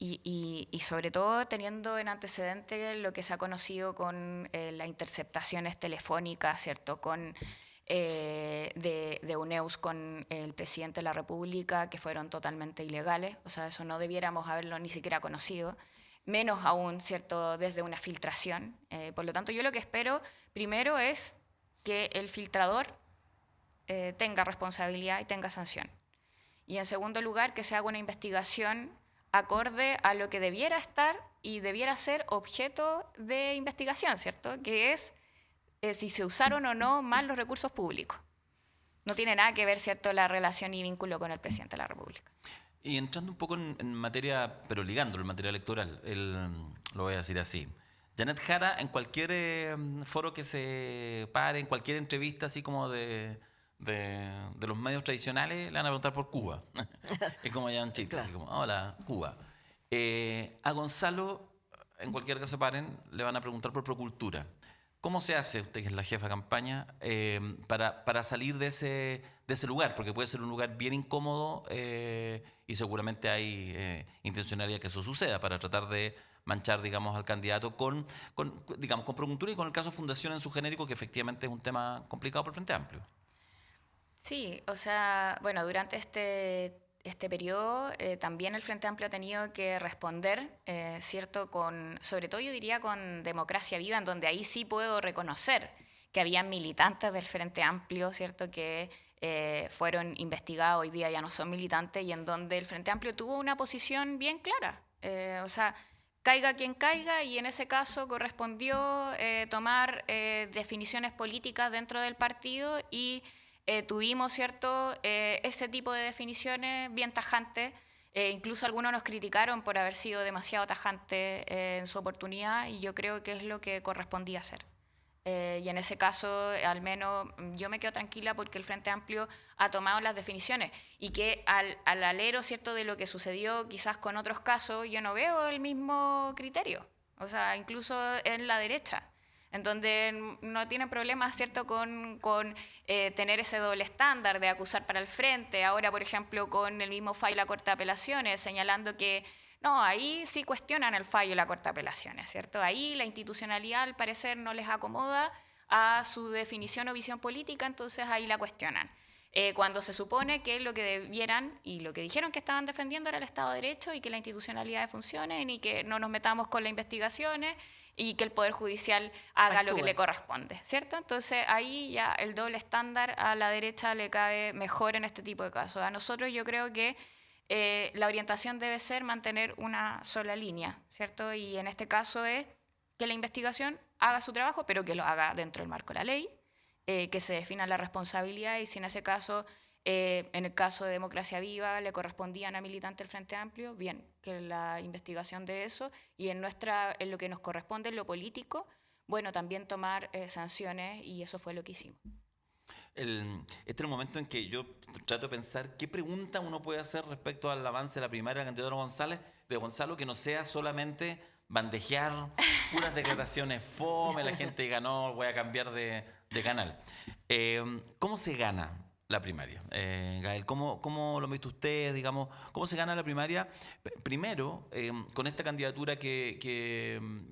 y sobre todo teniendo en antecedente lo que se ha conocido con las interceptaciones telefónicas, ¿cierto?, de UNEUS con el presidente de la República, que fueron totalmente ilegales. O sea, eso no debiéramos haberlo ni siquiera conocido, menos aún, ¿cierto?, desde una filtración. Por lo tanto, yo lo que espero primero es que el filtrador tenga responsabilidad y tenga sanción. Y en segundo lugar, que se haga una investigación acorde a lo que debiera estar y debiera ser objeto de investigación, ¿cierto? Que es si se usaron o no mal los recursos públicos. No tiene nada que ver, ¿cierto?, la relación y vínculo con el presidente de la República. Y entrando un poco en materia, pero ligándolo en materia electoral, lo voy a decir así. Janet Jara, en cualquier foro que se pare, en cualquier entrevista así como de los medios tradicionales, le van a preguntar por Cuba. Es como ya un chiste, Claro. así como, hola, Cuba. A Gonzalo, en cualquier caso paren, le van a preguntar por Procultura. ¿Cómo se hace, usted que es la jefa de campaña, para salir de ese lugar? Porque puede ser un lugar bien incómodo y seguramente hay intencionalidad que eso suceda para tratar de manchar, digamos, al candidato con Procultura y con el caso Fundación en su genérico, que efectivamente es un tema complicado por el Frente Amplio. Sí, o sea, bueno, durante este periodo también el Frente Amplio ha tenido que responder, ¿cierto?, sobre todo yo diría con Democracia Viva, en donde ahí sí puedo reconocer que habían militantes del Frente Amplio, ¿cierto?, que fueron investigados, hoy día ya no son militantes, y en donde el Frente Amplio tuvo una posición bien clara. O sea, caiga quien caiga, y en ese caso correspondió tomar definiciones políticas dentro del partido, y tuvimos, ¿cierto?, ese tipo de definiciones bien tajantes. Incluso algunos nos criticaron por haber sido demasiado tajantes en su oportunidad, y yo creo que es lo que correspondía hacer. Y en ese caso, al menos, yo me quedo tranquila porque el Frente Amplio ha tomado las definiciones, y que al alero, ¿cierto?, de lo que sucedió quizás con otros casos, yo no veo el mismo criterio. O sea, incluso en la derecha, en donde no tienen problemas, ¿cierto?, con tener ese doble estándar de acusar para el frente. Ahora, por ejemplo, con el mismo fallo de la Corte de Apelaciones, señalando que no, ahí sí cuestionan el fallo de la Corte de Apelaciones, ¿cierto? Ahí la institucionalidad, al parecer, no les acomoda a su definición o visión política, entonces ahí la cuestionan. Cuando se supone que lo que debieran y lo que dijeron que estaban defendiendo era el Estado de Derecho, y que la institucionalidad funcione, y que no nos metamos con las investigaciones, y que el Poder Judicial haga lo que le corresponde, ¿cierto? Entonces ahí ya el doble estándar a la derecha le cabe mejor en este tipo de casos. A nosotros yo creo que la orientación debe ser mantener una sola línea, ¿cierto? Y en este caso es que la investigación haga su trabajo, pero que lo haga dentro del marco de la ley, que se defina la responsabilidad, y si en ese caso, en el caso de Democracia Viva, le correspondían a militantes del Frente Amplio, bien, que la investigación de eso, y en lo que nos corresponde, en lo político, bueno, también tomar sanciones, y eso fue lo que hicimos. Este es el momento en que yo trato de pensar qué pregunta uno puede hacer respecto al avance de la primaria de la candidatura de Gonzalo, que no sea solamente bandejear puras declaraciones fome, la gente ganó, voy a cambiar de canal. ¿Cómo se gana la primaria? Gael, ¿cómo lo viste usted? Digamos, ¿cómo se gana la primaria? Primero, con esta candidatura que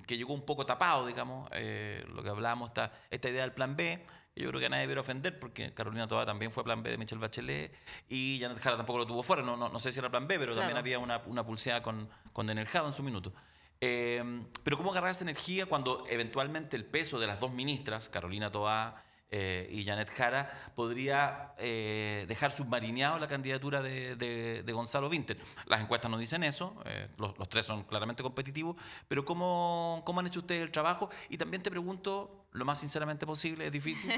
llegó un poco tapado, digamos, lo que hablábamos, esta idea del plan B. Yo creo que a nadie debería ofender porque Carolina Toá también fue plan B de Michelle Bachelet y Janet Jara tampoco lo tuvo fuera. No sé si era plan B, pero también había una pulseada con Denelhado en su minuto. Pero ¿cómo agarrar esa energía cuando eventualmente el peso de las dos ministras, Carolina Toá y Janet Jara, podría dejar submarineado la candidatura de Gonzalo Vinter? Las encuestas no dicen eso, los tres son claramente competitivos, pero ¿cómo han hecho ustedes el trabajo? Y también te pregunto, lo más sinceramente posible, es difícil,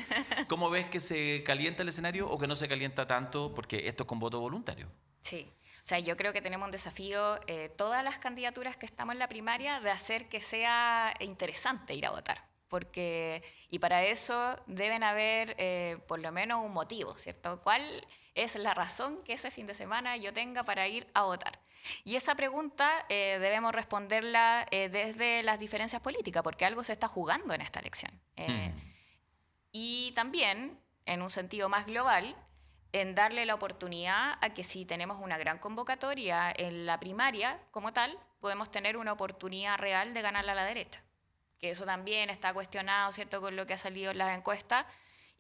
¿cómo ves que se calienta el escenario o que no se calienta tanto? Porque esto es con voto voluntario. Sí, o sea, yo creo que tenemos un desafío, todas las candidaturas que estamos en la primaria, de hacer que sea interesante ir a votar. Y para eso deben haber por lo menos un motivo, ¿cierto? ¿Cuál es la razón que ese fin de semana yo tenga para ir a votar? Y esa pregunta debemos responderla desde las diferencias políticas, porque algo se está jugando en esta elección. Y también, en un sentido más global, en darle la oportunidad a que si tenemos una gran convocatoria en la primaria como tal, podemos tener una oportunidad real de ganarla a la derecha. Que eso también está cuestionado, ¿cierto?, con lo que ha salido en las encuestas.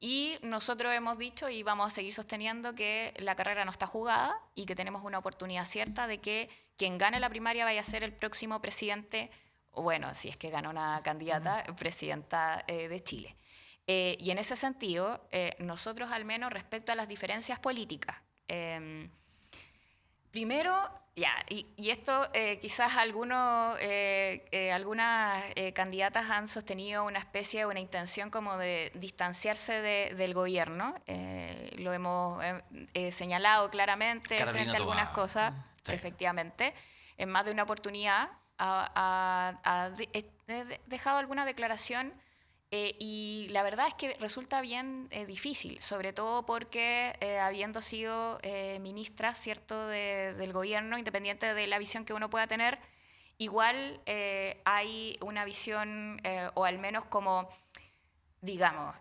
Y nosotros hemos dicho y vamos a seguir sosteniendo que la carrera no está jugada y que tenemos una oportunidad cierta de que quien gane la primaria vaya a ser el próximo presidente, o bueno, si es que gana una candidata, presidenta de Chile. Y en ese sentido, nosotros al menos respecto a las diferencias políticas, primero, y esto quizás algunas candidatas han sostenido una especie de una intención como de distanciarse del gobierno. Lo hemos señalado claramente frente a algunas cosas, sí. Efectivamente. En más de una oportunidad ha dejado alguna declaración y la verdad es que resulta bien difícil, sobre todo porque habiendo sido ministra, ¿cierto?, del gobierno, independiente de la visión que uno pueda tener, igual hay una visión, o al menos como, digamos,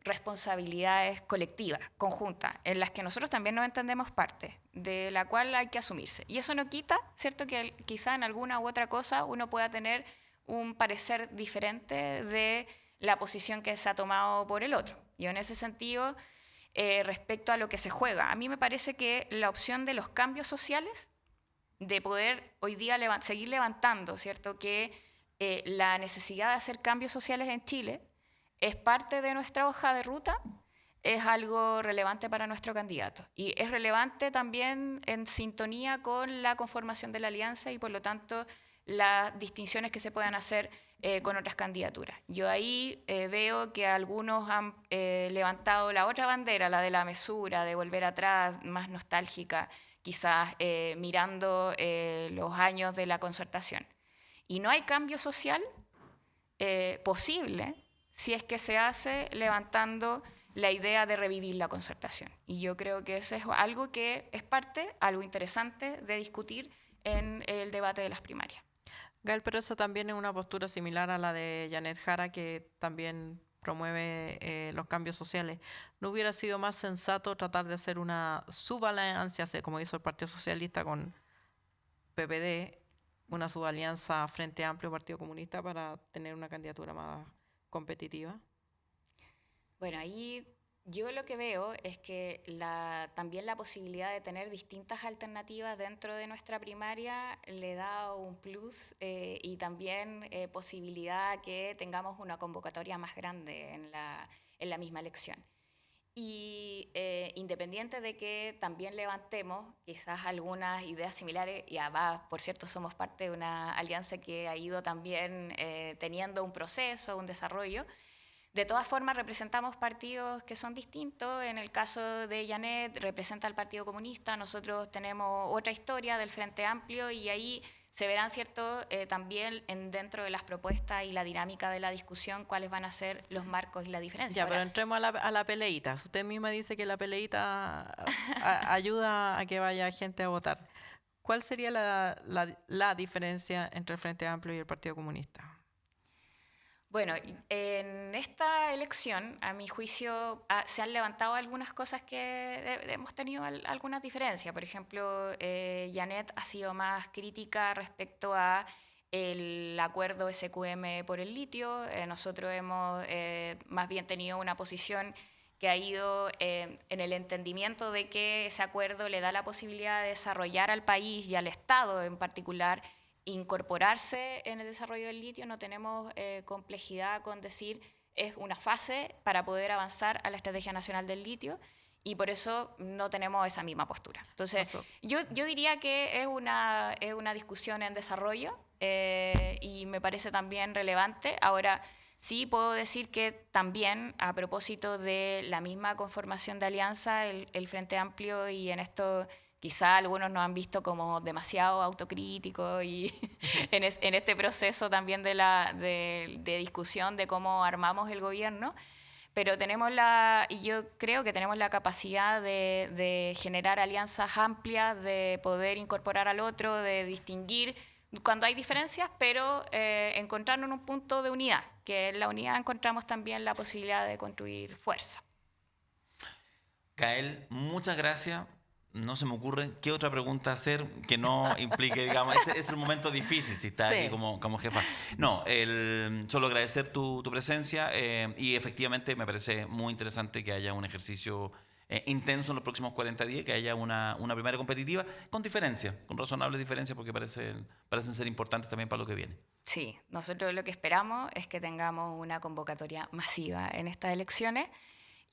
responsabilidades colectivas, conjuntas, en las que nosotros también nos entendemos parte, de la cual hay que asumirse. Y eso no quita, ¿cierto?, que quizá en alguna u otra cosa uno pueda tener un parecer diferente de la posición que se ha tomado por el otro. Yo en ese sentido, respecto a lo que se juega, a mí me parece que la opción de los cambios sociales, de poder hoy día seguir levantando, ¿cierto?, que la necesidad de hacer cambios sociales en Chile es parte de nuestra hoja de ruta, es algo relevante para nuestro candidato. Y es relevante también en sintonía con la conformación de la alianza y por lo tanto las distinciones que se puedan hacer con otras candidaturas. Yo ahí veo que algunos han levantado la otra bandera, la de la mesura, de volver atrás, más nostálgica, quizás mirando los años de la concertación. Y no hay cambio social posible si es que se hace levantando la idea de revivir la concertación. Y yo creo que eso es algo que es algo interesante de discutir en el debate de las primarias. Gael, pero eso también es una postura similar a la de Janet Jara, que también promueve los cambios sociales. ¿No hubiera sido más sensato tratar de hacer una subalianza, como hizo el Partido Socialista con PPD, una subalianza Frente Amplio, Partido Comunista, para tener una candidatura más competitiva? Bueno, ahí yo lo que veo es que también la posibilidad de tener distintas alternativas dentro de nuestra primaria le da un plus y también posibilidad a que tengamos una convocatoria más grande en la misma elección. Y independiente de que también levantemos quizás algunas ideas similares, y además, por cierto, somos parte de una alianza que ha ido también teniendo un proceso, un desarrollo. De todas formas, representamos partidos que son distintos. En el caso de Janet, representa al Partido Comunista. Nosotros tenemos otra historia del Frente Amplio y ahí se verán, ¿cierto?, también dentro de las propuestas y la dinámica de la discusión cuáles van a ser los marcos y la diferencia. Ya, Ahora, pero entremos a la peleita. Usted misma dice que la peleita ayuda a que vaya gente a votar. ¿Cuál sería la diferencia entre el Frente Amplio y el Partido Comunista? bueno, en esta elección, a mi juicio, se han levantado algunas cosas que hemos tenido algunas diferencias. Por ejemplo, Janet ha sido más crítica respecto a el acuerdo SQM por el litio. Nosotros hemos más bien tenido una posición que ha ido en el entendimiento de que ese acuerdo le da la posibilidad de desarrollar al país y al Estado en particular, incorporarse en el desarrollo del litio. No tenemos complejidad con decir es una fase para poder avanzar a la Estrategia Nacional del Litio, y por eso no tenemos esa misma postura. Entonces, yo diría que es una discusión en desarrollo y me parece también relevante. Ahora, sí puedo decir que también, a propósito de la misma conformación de alianza, el Frente Amplio, y en esto quizá algunos nos han visto como demasiado autocríticos y en este proceso también de discusión de cómo armamos el gobierno, pero yo creo que tenemos la capacidad de generar alianzas amplias, de poder incorporar al otro, de distinguir cuando hay diferencias, pero encontrarnos en un punto de unidad, que en la unidad encontramos también la posibilidad de construir fuerza. Gael, muchas gracias. No se me ocurre qué otra pregunta hacer que no implique, digamos, este es el momento difícil si está aquí como jefa. No, solo agradecer tu presencia y efectivamente me parece muy interesante que haya un ejercicio intenso en los próximos 40 días, que haya una primaria competitiva con diferencia, con razonables diferencias, porque parecen ser importantes también para lo que viene. Sí, nosotros lo que esperamos es que tengamos una convocatoria masiva en estas elecciones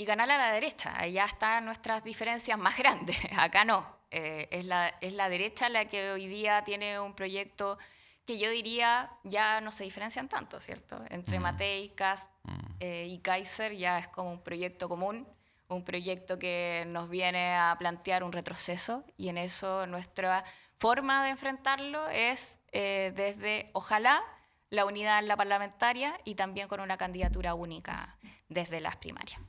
y ganar a la derecha. Allá están nuestras diferencias más grandes, acá no. Es la derecha la que hoy día tiene un proyecto que yo diría ya no se diferencian tanto, ¿cierto? Entre Matei, Kast y Kaiser ya es como un proyecto común, un proyecto que nos viene a plantear un retroceso, y en eso nuestra forma de enfrentarlo es desde, ojalá, la unidad en la parlamentaria y también con una candidatura única desde las primarias.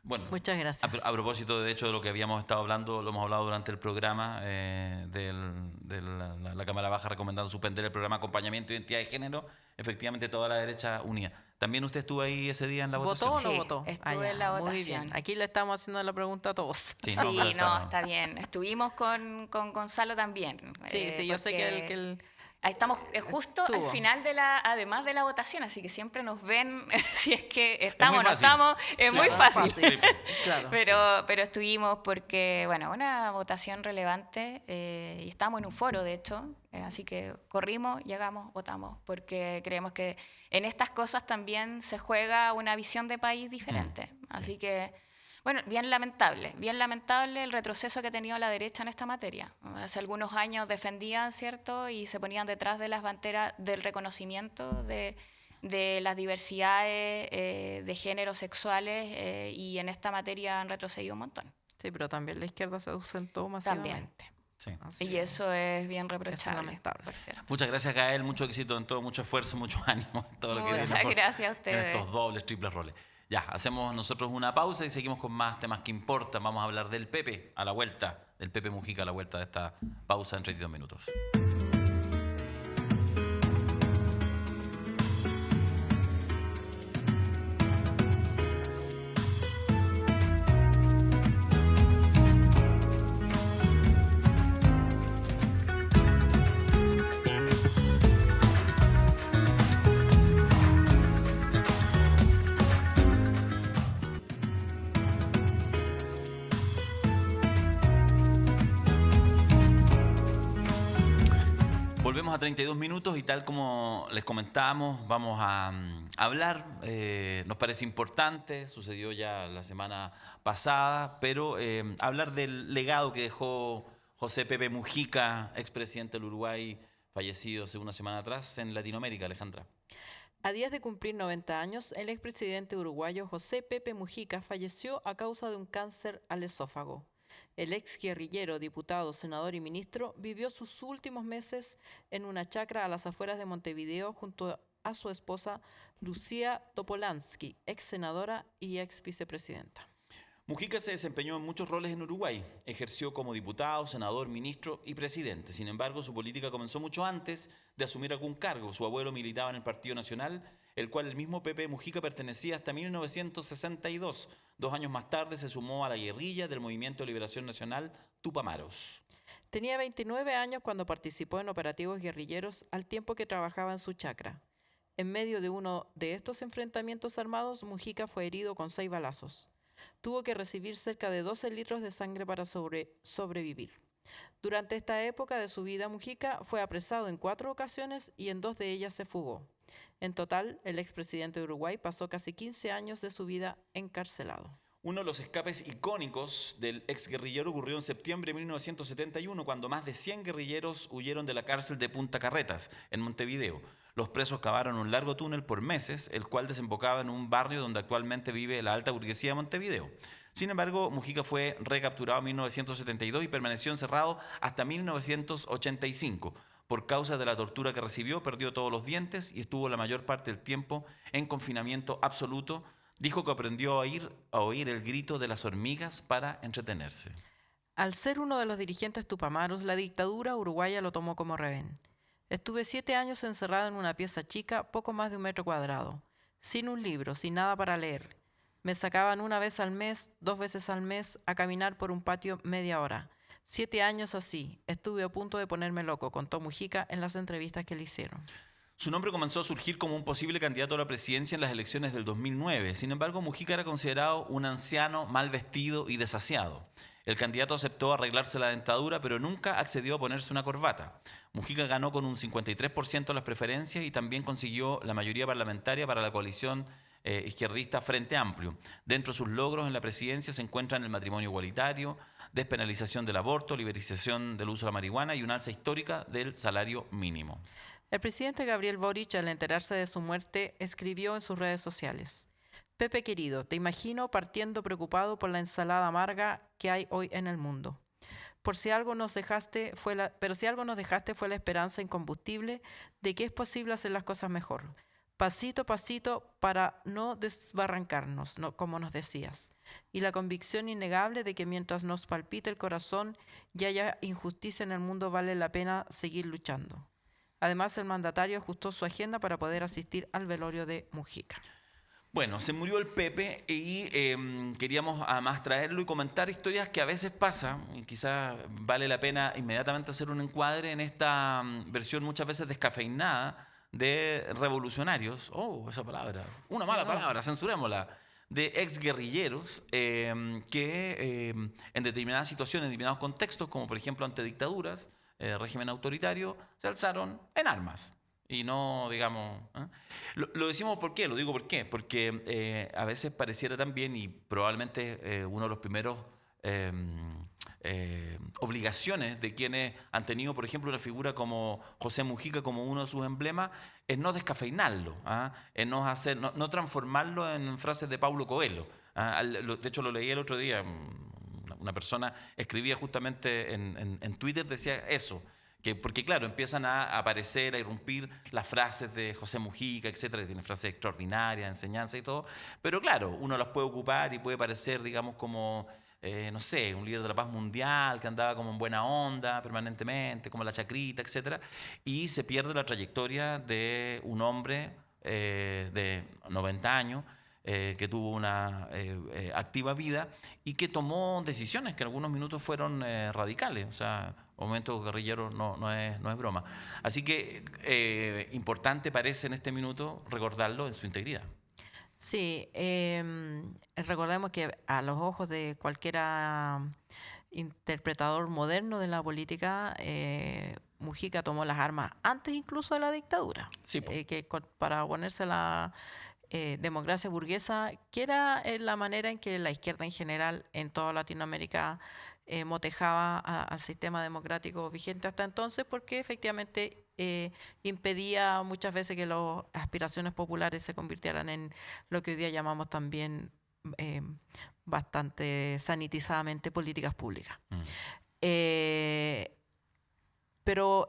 Bueno, muchas gracias. A propósito, de hecho, de lo que habíamos estado hablando, lo hemos hablado durante el programa de la Cámara Baja recomendando suspender el programa Acompañamiento de Identidad de Género, efectivamente toda la derecha unida. ¿También usted estuvo ahí ese día en la votación? ¿Votó o no Sí, votó? estuve en la votación. Muy bien. Aquí le estamos haciendo la pregunta a todos. Sí, está bien. Estuvimos con Gonzalo también. Sí, yo sé que él ahí estamos justo al final además de la votación, así que siempre nos ven si es que estamos o no estamos. Es muy fácil. Claro. Pero estuvimos porque, bueno, una votación relevante y estábamos en un foro, de hecho, así que corrimos, llegamos, votamos, porque creemos que en estas cosas también se juega una visión de país diferente. Así que, bueno, bien lamentable el retroceso que ha tenido la derecha en esta materia. Hace algunos años defendían, ¿cierto?, y se ponían detrás de las banderas del reconocimiento de las diversidades de géneros sexuales y en esta materia han retrocedido un montón. Sí, pero también la izquierda se ausentó masivamente. Sí. Y eso es bien reprochable. Es lamentable. Muchas gracias, Gael. Mucho éxito en todo, mucho esfuerzo, mucho ánimo en todo lo que viene. Muchas gracias a ustedes. En estos dobles, triples roles. Ya, hacemos nosotros una pausa y seguimos con más temas que importan. Vamos a hablar del Pepe a la vuelta, del Pepe Mujica a la vuelta de esta pausa en 32 minutos. Volvemos a 32 minutos y tal como les comentábamos, vamos a hablar, nos parece importante, sucedió ya la semana pasada, pero hablar del legado que dejó José Pepe Mujica, expresidente del Uruguay, fallecido hace una semana atrás en Latinoamérica, Alejandra. A días de cumplir 90 años, el expresidente uruguayo José Pepe Mujica falleció a causa de un cáncer al esófago. El ex guerrillero, diputado, senador y ministro vivió sus últimos meses en una chacra a las afueras de Montevideo junto a su esposa Lucía Topolansky, ex senadora y ex vicepresidenta. Mujica se desempeñó en muchos roles en Uruguay. Ejerció como diputado, senador, ministro y presidente. Sin embargo, su política comenzó mucho antes de asumir algún cargo. Su abuelo militaba en el Partido Nacional, el cual el mismo Pepe Mujica pertenecía hasta 1962. 2 años más tarde se sumó a la guerrilla del Movimiento de Liberación Nacional Tupamaros. Tenía 29 años cuando participó en operativos guerrilleros al tiempo que trabajaba en su chacra. En medio de uno de estos enfrentamientos armados, Mujica fue herido con 6 balazos. Tuvo que recibir cerca de 12 litros de sangre para sobrevivir. Durante esta época de su vida, Mujica fue apresado en 4 ocasiones y en 2 de ellas se fugó. En total, el expresidente de Uruguay pasó casi 15 años de su vida encarcelado. Uno de los escapes icónicos del exguerrillero ocurrió en septiembre de 1971, cuando más de 100 guerrilleros huyeron de la cárcel de Punta Carretas, en Montevideo. Los presos cavaron un largo túnel por meses, el cual desembocaba en un barrio donde actualmente vive la alta burguesía de Montevideo. Sin embargo, Mujica fue recapturado en 1972 y permaneció encerrado hasta 1985. Por causa de la tortura que recibió, perdió todos los dientes y estuvo la mayor parte del tiempo en confinamiento absoluto. Dijo que aprendió a oír el grito de las hormigas para entretenerse. Al ser uno de los dirigentes tupamaros, la dictadura uruguaya lo tomó como rehén. Estuve 7 años encerrado en una pieza chica, poco más de 1 metro cuadrado, sin un libro, sin nada para leer. Me sacaban 1 vez al mes, 2 veces al mes, a caminar por un patio media hora. 7 años así. Estuve a punto de ponerme loco, contó Mujica en las entrevistas que le hicieron. Su nombre comenzó a surgir como un posible candidato a la presidencia en las elecciones del 2009. Sin embargo, Mujica era considerado un anciano mal vestido y desasiado. El candidato aceptó arreglarse la dentadura, pero nunca accedió a ponerse una corbata. Mujica ganó con un 53% de las preferencias y también consiguió la mayoría parlamentaria para la coalición izquierdista Frente Amplio. Dentro de sus logros en la presidencia se encuentran el matrimonio igualitario, despenalización del aborto, liberalización del uso de la marihuana y una alza histórica del salario mínimo. El presidente Gabriel Boric, al enterarse de su muerte, escribió en sus redes sociales: Pepe querido, te imagino partiendo preocupado por la ensalada amarga que hay hoy en el mundo. Pero si algo nos dejaste fue la esperanza incombustible de que es posible hacer las cosas mejor. Pasito a pasito para no desbarrancarnos, como nos decías. Y la convicción innegable de que mientras nos palpite el corazón y haya injusticia en el mundo vale la pena seguir luchando. Además, el mandatario ajustó su agenda para poder asistir al velorio de Mujica. Bueno, se murió el Pepe y queríamos además traerlo y comentar historias que a veces pasan, y quizás vale la pena inmediatamente hacer un encuadre en esta versión muchas veces descafeinada de revolucionarios. Oh, esa palabra, una mala palabra, censurémosla. De exguerrilleros que en determinadas situaciones, en determinados contextos, como por ejemplo ante dictaduras, régimen autoritario, se alzaron en armas. Y no, digamos... Lo decimos ¿por qué? Lo digo ¿por qué? Porque a veces pareciera también, y probablemente uno de los primeros obligaciones de quienes han tenido, por ejemplo, una figura como José Mujica como uno de sus emblemas, es no descafeinarlo, es no transformarlo en frases de Paulo Coelho. De hecho, lo leí el otro día. Una persona escribía justamente en Twitter, decía eso, porque claro, empiezan a aparecer, a irrumpir las frases de José Mujica, etcétera, que tienen frases extraordinarias, enseñanza y todo, pero claro, uno las puede ocupar y puede parecer, digamos, como, no sé, un líder de la paz mundial que andaba como en buena onda permanentemente, como la chacrita, etcétera, y se pierde la trayectoria de un hombre de 90 años, que tuvo una activa vida y que tomó decisiones que en algunos minutos fueron radicales. O sea, momentos guerrilleros no es broma. Así que importante parece en este minuto recordarlo en su integridad. Sí, recordemos que a los ojos de cualquiera interpretador moderno de la política, Mujica tomó las armas antes incluso de la dictadura, Sí, que para oponerse a la democracia burguesa, que era la manera en que la izquierda en general en toda Latinoamérica motejaba al sistema democrático vigente hasta entonces, porque efectivamente impedía muchas veces que las aspiraciones populares se convirtieran en lo que hoy día llamamos también bastante sanitizadamente políticas públicas. Mm. Pero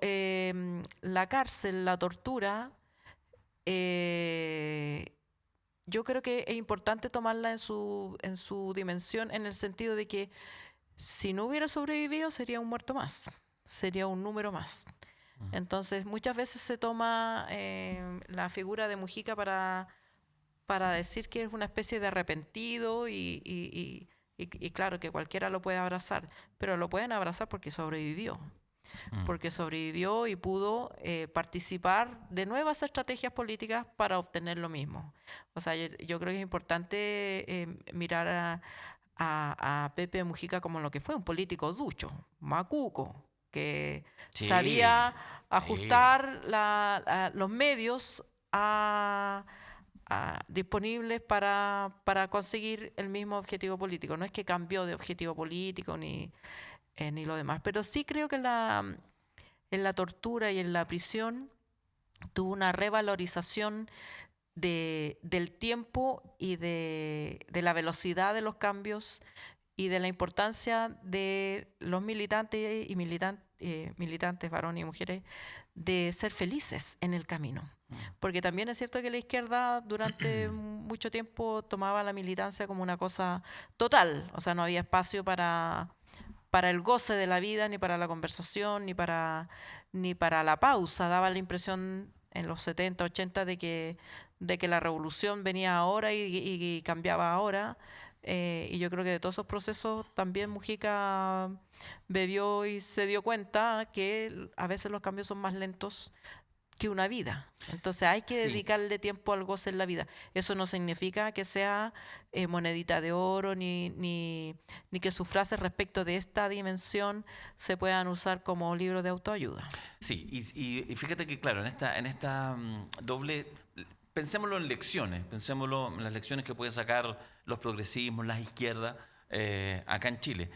la cárcel, la tortura, yo creo que es importante tomarla en su dimensión, en el sentido de que si no hubiera sobrevivido sería un muerto más, sería un número más. Entonces muchas veces se toma la figura de Mujica para decir que es una especie de arrepentido y claro que cualquiera lo puede abrazar, pero lo pueden abrazar porque sobrevivió. Porque sobrevivió y pudo participar de nuevas estrategias políticas para obtener lo mismo. O sea, yo creo que es importante mirar a Pepe Mujica como lo que fue, un político ducho, macuco, que Sí, sabía sí. ajustar los medios disponibles para conseguir el mismo objetivo político. No es que cambió de objetivo político ni lo demás, pero sí creo que en la tortura y en la prisión tuvo una revalorización del tiempo y de la velocidad de los cambios y de la importancia de los militantes y militantes, varones y mujeres, de ser felices en el camino. Porque también es cierto que la izquierda durante mucho tiempo tomaba la militancia como una cosa total, o sea, no había espacio para el goce de la vida, ni para la conversación, ni para la pausa. Daba la impresión en los 70, 80 de que la revolución venía ahora y cambiaba ahora. Y yo creo que de todos esos procesos también Mujica bebió y se dio cuenta que a veces los cambios son más lentos que una vida. Entonces hay que dedicarle tiempo al goce en la vida. Eso no significa que sea monedita de oro ni que sus frases respecto de esta dimensión se puedan usar como libro de autoayuda. Sí, y fíjate que claro, en esta doble, pensémoslo en lecciones, pensémoslo en las lecciones que pueden sacar los progresismos, las izquierdas, acá en Chile.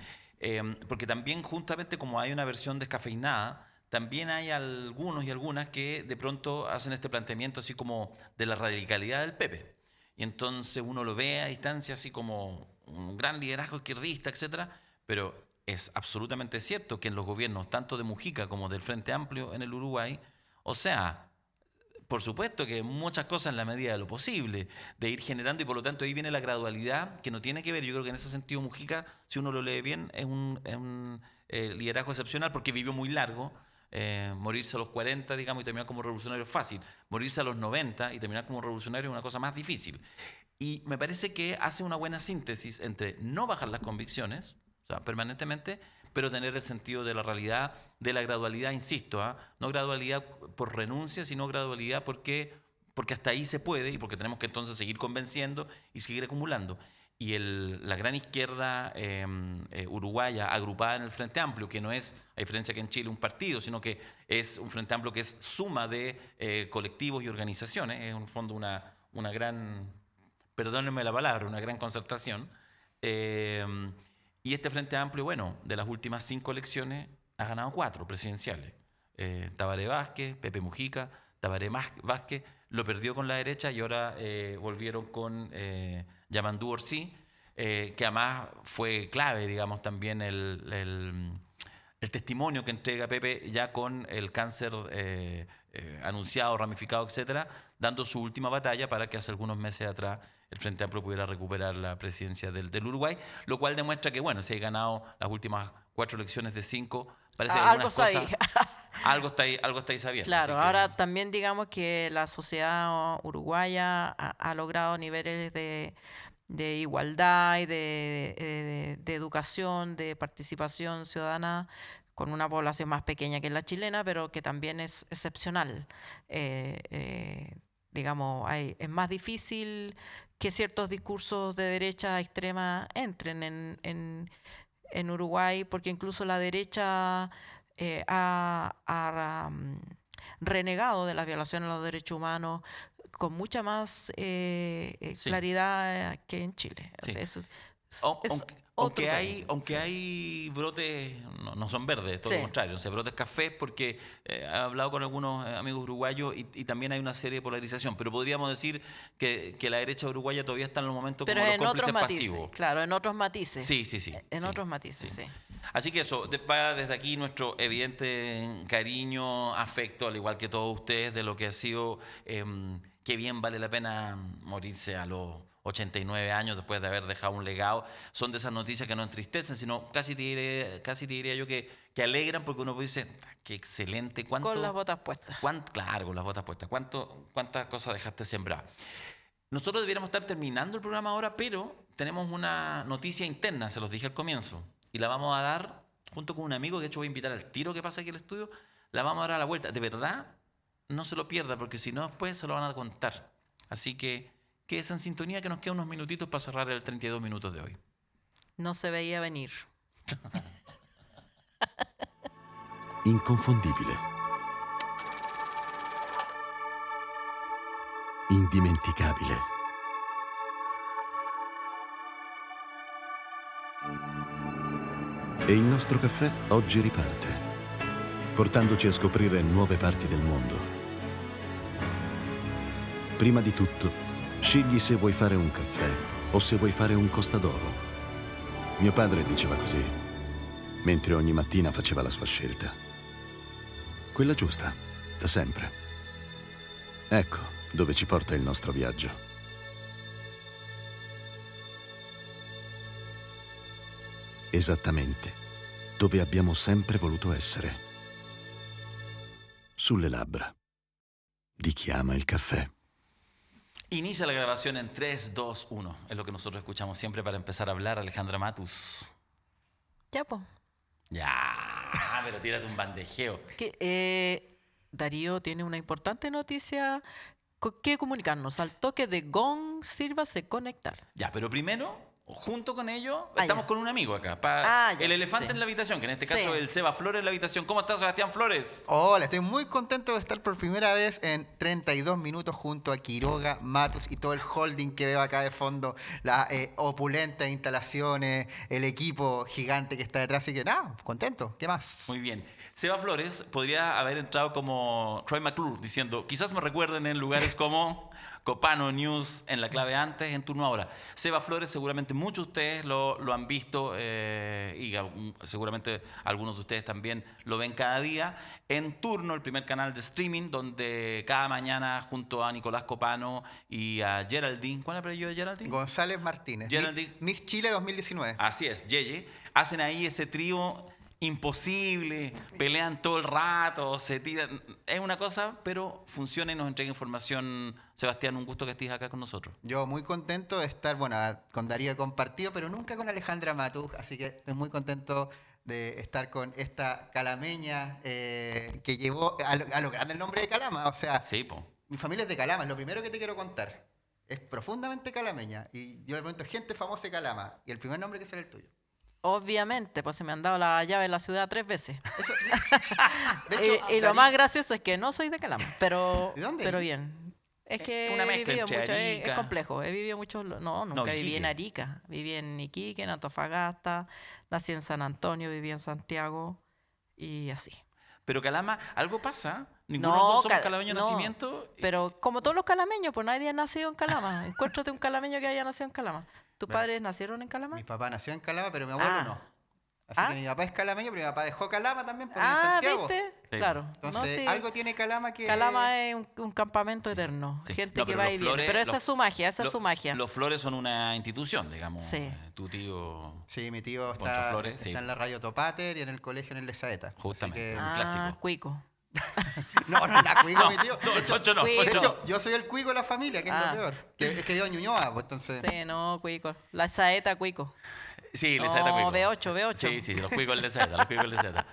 Porque también justamente como hay una versión descafeinada, también hay algunos y algunas que de pronto hacen este planteamiento así como de la radicalidad del Pepe. Y entonces uno lo ve a distancia así como un gran liderazgo izquierdista, etcétera, pero es absolutamente cierto que en los gobiernos tanto de Mujica como del Frente Amplio en el Uruguay, o sea, por supuesto que muchas cosas en la medida de lo posible, de ir generando, y por lo tanto ahí viene la gradualidad que no tiene que ver. Yo creo que en ese sentido Mujica, si uno lo lee bien, es un liderazgo excepcional porque vivió muy largo. Morirse a los 40, digamos, y terminar como revolucionario es fácil. Morirse a los 90 y terminar como revolucionario es una cosa más difícil. Y me parece que hace una buena síntesis entre no bajar las convicciones, o sea, permanentemente, pero tener el sentido de la realidad, de la gradualidad, insisto, no gradualidad por renuncia, sino gradualidad porque hasta ahí se puede y porque tenemos que entonces seguir convenciendo y seguir acumulando. Y la gran izquierda uruguaya agrupada en el Frente Amplio, que no es, a diferencia que en Chile, un partido, sino que es un Frente Amplio que es suma de colectivos y organizaciones, es en el fondo una gran, perdónenme la palabra, una gran concertación. Y este Frente Amplio, bueno, de las últimas 5 elecciones ha ganado 4 presidenciales. Tabaré Vázquez, Pepe Mujica, Tabaré Vázquez lo perdió con la derecha y ahora volvieron con Yamandú Orsi, que además fue clave, digamos, también el testimonio que entrega Pepe ya con el cáncer anunciado, ramificado, etcétera, dando su última batalla para que hace algunos meses atrás el Frente Amplio pudiera recuperar la presidencia del Uruguay, lo cual demuestra que, bueno, si hay ganado las últimas 4 elecciones de 5, parece que algunas cosas... Algo está ahí sabiendo. Claro, ahora también digamos que la sociedad uruguaya ha logrado niveles de igualdad y de educación, de participación ciudadana con una población más pequeña que la chilena, pero que también es excepcional. Digamos, es más difícil que ciertos discursos de derecha extrema entren en Uruguay, porque incluso la derecha ha renegado de las violaciones a los derechos humanos con mucha más claridad que en Chile. Sí. O sea, eso Aunque hay brotes, no son verdes, todo Sí. lo contrario, o sea, brotes cafés, porque he hablado con algunos amigos uruguayos y también hay una serie de polarización, pero podríamos decir que la derecha uruguaya todavía está en los momentos Pero como los en otros cómplices matices. pasivos. Claro, en otros matices. Sí, sí, sí. En sí, otros matices, sí. Así que eso, va desde aquí nuestro evidente cariño, afecto, al igual que todos ustedes, de lo que ha sido, qué bien vale la pena morirse a los 89 años después de haber dejado un legado. Son de esas noticias que no entristecen, sino casi te diría yo que alegran, porque uno dice, qué excelente, cuánto... Con las botas puestas. Claro, con las botas puestas. ¿Cuántas cosas dejaste sembradas? Nosotros debiéramos estar terminando el programa ahora, pero tenemos una noticia interna, se los dije al comienzo, y la vamos a dar junto con un amigo que de hecho voy a invitar al tiro que pasa aquí al estudio, la vamos a dar a la vuelta. De verdad, no se lo pierda, porque si no después se lo van a contar. Así que quédese en sintonía, que nos quedan unos minutitos para cerrar el 32 minutos de hoy. No se veía venir. Inconfondibile. Indimenticabile. E il nostro caffè oggi riparte, portandoci a scoprire nuove parti del mondo. Prima di tutto, scegli se vuoi fare un caffè o se vuoi fare un costadoro. Mio padre diceva così, mentre ogni mattina faceva la sua scelta. Quella giusta, da sempre. Ecco dove ci porta il nostro viaggio. Esattamente dove abbiamo sempre voluto essere. Sulle labbra di chi ama il caffè. Inicia la grabación en 3, 2, 1. Es lo que nosotros escuchamos siempre para empezar a hablar, Alejandra Matus. Ya, pues. Ya, pero tírate un bandejeo. Darío tiene una importante noticia que comunicarnos. Al toque de gong, sírvase conectar. Ya, pero primero, junto con ello, Ah, estamos ya. con un amigo acá. Ya, el elefante sí. en la habitación, que en este caso Sí. es el Seba Flores en la habitación. ¿Cómo estás, Sebastián Flores? Hola, estoy muy contento de estar por primera vez en 32 minutos junto a Quiroga, Matus y todo el holding que veo acá de fondo, las opulentas instalaciones, el equipo gigante que está detrás, así que nada, contento, ¿qué más? Muy bien. Seba Flores podría haber entrado como Troy McClure, diciendo, quizás me recuerden en lugares como Copano News, en La Clave Antes, en Turno Ahora. Seba Flores, seguramente muchos de ustedes lo han visto y seguramente algunos de ustedes también lo ven cada día. En Turno, el primer canal de streaming, donde cada mañana junto a Nicolás Copano y a Geraldine, ¿cuál es el apellido de Geraldine? González Martínez, Geraldine. Miss Chile 2019. Así es, Yeye. Hacen ahí ese trío imposible, pelean todo el rato, se tiran. Es una cosa, pero funciona y nos entrega información. Sebastián, un gusto que estés acá con nosotros. Yo muy contento de estar, bueno, con Darío he compartido, pero nunca con Alejandra Matus, así que estoy muy contento de estar con esta calameña que llevó a lo grande el nombre de Calama. O sea, Sí, po. mi familia es de Calama, es lo primero que te quiero contar. Es profundamente calameña. Y yo le pregunto, gente famosa de Calama, y el primer nombre que será el tuyo. Obviamente, pues se me han dado la llave de la ciudad 3 veces. Eso, de hecho, Y lo Darío- más gracioso es que no soy de Calama, pero, ¿De dónde? pero bien. Es que Una he mezcla vivido entre mucho, es Arica. complejo. He vivido mucho, no, nunca viví Iquique. en Arica. Viví en Iquique, en Antofagasta, nací en San Antonio, viví en Santiago y así. Pero Calama, algo pasa. Ninguno de los dos somos calameños de no, nacimiento. Pero como todos los calameños, pues nadie ha nacido en Calama. Encuéntrate un calameño que haya nacido en Calama. ¿Tus Bueno, padres nacieron en Calama? Mi papá nació en Calama, pero mi abuelo Ah. no. Así Ah. que mi papá es calameño, pero mi papá dejó Calama también por en Ah, Santiago. ¿viste? Sí. Claro. Entonces, No, sí. algo tiene Calama que... Calama es un campamento eterno. Sí. Gente No, que pero va los y viene. Flores- Pero esa los- es su magia, esa es su magia. Los Flores son una institución, digamos. Sí. Tu tío. Sí, mi tío Poncho está, Flores, está sí. en la radio Topater y en el colegio en el de Saeta. Así Justamente. que- un clásico. Cuico. No, no, era cuico No, mi tío. no, de hecho, Poncho no, Cuico. de Poncho hecho, yo soy el cuico de la familia, que es Ah. lo peor. Es que vivo en Ñuñoa, pues entonces... Sí, no, Cuico. La saeta Cuico. Sí, No, Lizeta Cuico. B8. Sí, sí, los cuicos de Lizeta, los cuicos de Lizeta.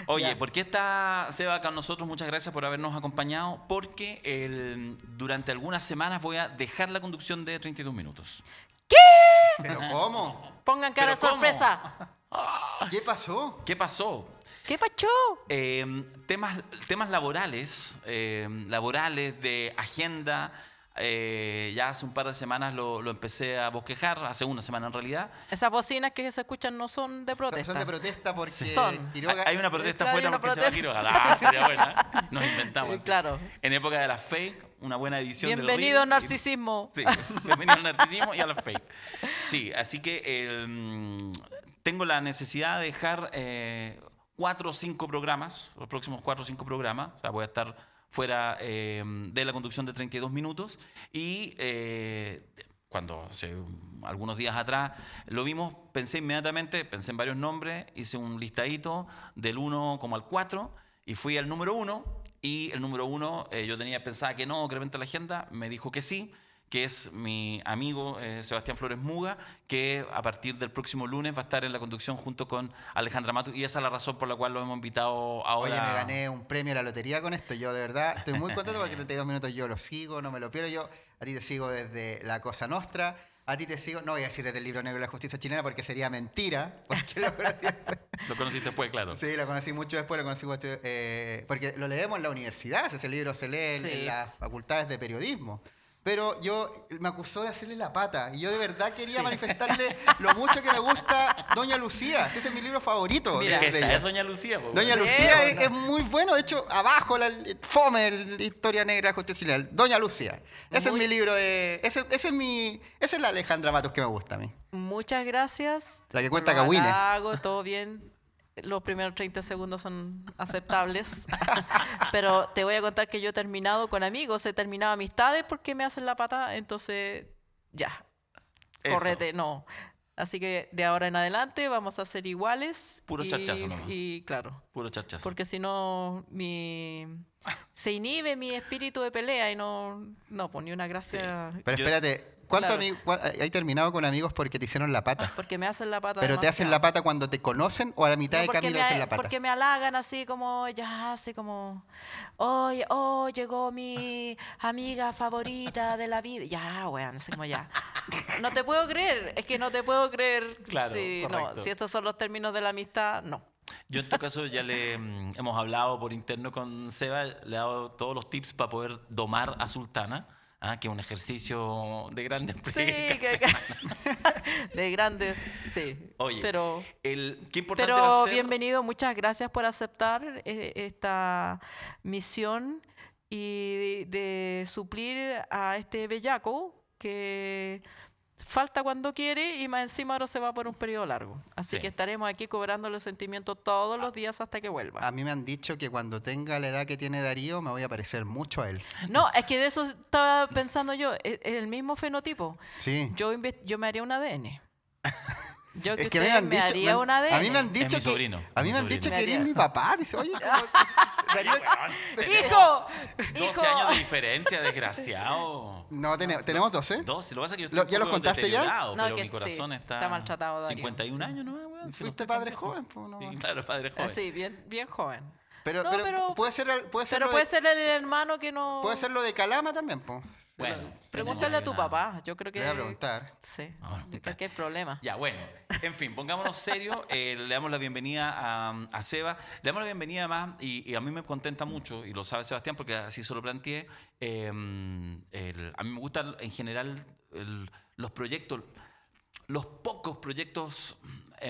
Oye, Ya. ¿por qué está Seba con nosotros? Muchas gracias por habernos acompañado, porque durante algunas semanas voy a dejar la conducción de 32 minutos. ¿Pero cómo? Pongan cara de ¿Pero cómo? sorpresa. ¿Qué pasó? ¿Qué pasó? ¿Qué pacho? Temas laborales, laborales de agenda, ya hace un par de semanas lo empecé a bosquejar, hace una semana en realidad. Esas bocinas que se escuchan no son de protesta. Son de protesta porque Son. Quiroga... Hay una protesta Claro, afuera hay una porque se va a protesta. Quiroga. Sería buena. Nos inventamos. así. Claro. En época de las fake, una buena edición del Bienvenido reel. narcisismo. Sí, bienvenido al narcisismo y a la fake. Sí, así que tengo la necesidad de dejar 4 o 5 programas, los próximos 4 o 5 programas. O sea, voy a estar fuera de la conducción de 32 minutos y cuando hace algunos días atrás lo vimos, pensé inmediatamente, pensé en varios nombres, hice un listadito del 1 como al 4 y fui al número 1 y el número 1 yo pensaba que no, que de repente la agenda me dijo que sí, que es mi amigo Sebastián Flores Muga, que a partir del próximo lunes va a estar en la conducción junto con Alejandra Matus, y esa es la razón por la cual lo hemos invitado ahora. Oye, me gané un premio a la lotería con esto. Yo de verdad estoy muy contento porque 32 minutos yo lo sigo, no me lo pierdo. Yo a ti te sigo desde La Cosa Nostra, a ti te sigo, no voy a decir desde el Libro Negro de la Justicia Chilena porque sería mentira, porque lo conocí después. Lo conociste después, claro. Sí, lo conocí mucho después, porque lo leemos en la universidad, ese libro se lee Sí. en las facultades de periodismo. Pero yo me acusó de hacerle la pata. Y yo de verdad quería manifestarle lo mucho que me gusta Doña Lucía. Ese es mi libro favorito. Mira, Que de esta ella. es Doña Lucía. po, Doña bueno. Lucía es muy bueno. De hecho, abajo, fome, la historia negra de justicia chilena. Doña Lucía. Ese es mi libro de... Esa es la Alejandra Matus que me gusta a mí. Muchas gracias. La que cuenta por los Cagüines. halagos, todo bien. Los primeros 30 segundos son aceptables. Pero te voy a contar que yo he terminado con amigos, he terminado amistades porque me hacen la pata, entonces ya. Eso. Correte, no. Así que de ahora en adelante vamos a ser iguales. Puro charchazo nomás. Y claro, Puro charchazo. porque si no se inhibe mi espíritu de pelea y no pues ni una gracia. Pero Yo- espérate, Claro. ¿hay terminado con amigos porque te hicieron la pata? Porque me hacen la pata. ¿Pero te hacen la demasiado. pata cuando te conocen o a la mitad No, de porque camino te hacen la pata? Porque me halagan así como, ya, así como, oye, llegó mi amiga favorita de la vida. Ya, weón, así como ya. No te puedo creer, es que no te puedo creer. Claro, si, correcto. no, si estos son los términos de la amistad, no. Yo en todo caso ya hemos hablado por interno con Seba, le he dado todos los tips para poder domar a Sultana, que es un ejercicio de grandes Sí, de grandes, sí. Oye, pero qué importante va a ser... bienvenido, muchas gracias por aceptar esta misión y de suplir a este bellaco que falta cuando quiere y más encima ahora se va por un periodo largo. Así Sí. que estaremos aquí cobrándole sentimientos todos los días hasta que vuelva. A mí me han dicho que cuando tenga la edad que tiene Darío me voy a parecer mucho a él. No, es que de eso estaba pensando yo, es el mismo fenotipo. Sí. Yo me haría un ADN. Yo que Es que ustedes me haría un ADN. a mí me han Es dicho mi que sobrino, a mí mi me han sobrino. dicho Me que eres haría- mi papá. Dice, oye, Darío, ¡Hijo! 12 ¡Hijo! años de diferencia, desgraciado. no tenemos 12. 12, lo que pasa es que yo ¿Ya estoy los un poco contaste ya? deteriorado, No, pero que mi corazón sí, está... está maltratado, Darío, 51 sí. años, ¿no? Weón, si no Fuiste estoy tan padre viejo. joven, pues, no. Sí, claro, padre joven. Sí, bien joven. Pero, No, pero- puede ser Pero lo puede de, ser el hermano que no... puede ser lo de Calama también, pues. Bueno, Pregúntale a tu papá. Yo creo que... Le voy a preguntar. Sí, Ah, bueno, yo creo que hay problema. Ya, bueno, en fin, pongámonos serios. Le damos la bienvenida a Seba. Le damos la bienvenida más, y a mí me contenta mucho, y lo sabe Sebastián porque así se lo planteé. A mí me gustan en general los proyectos, los pocos proyectos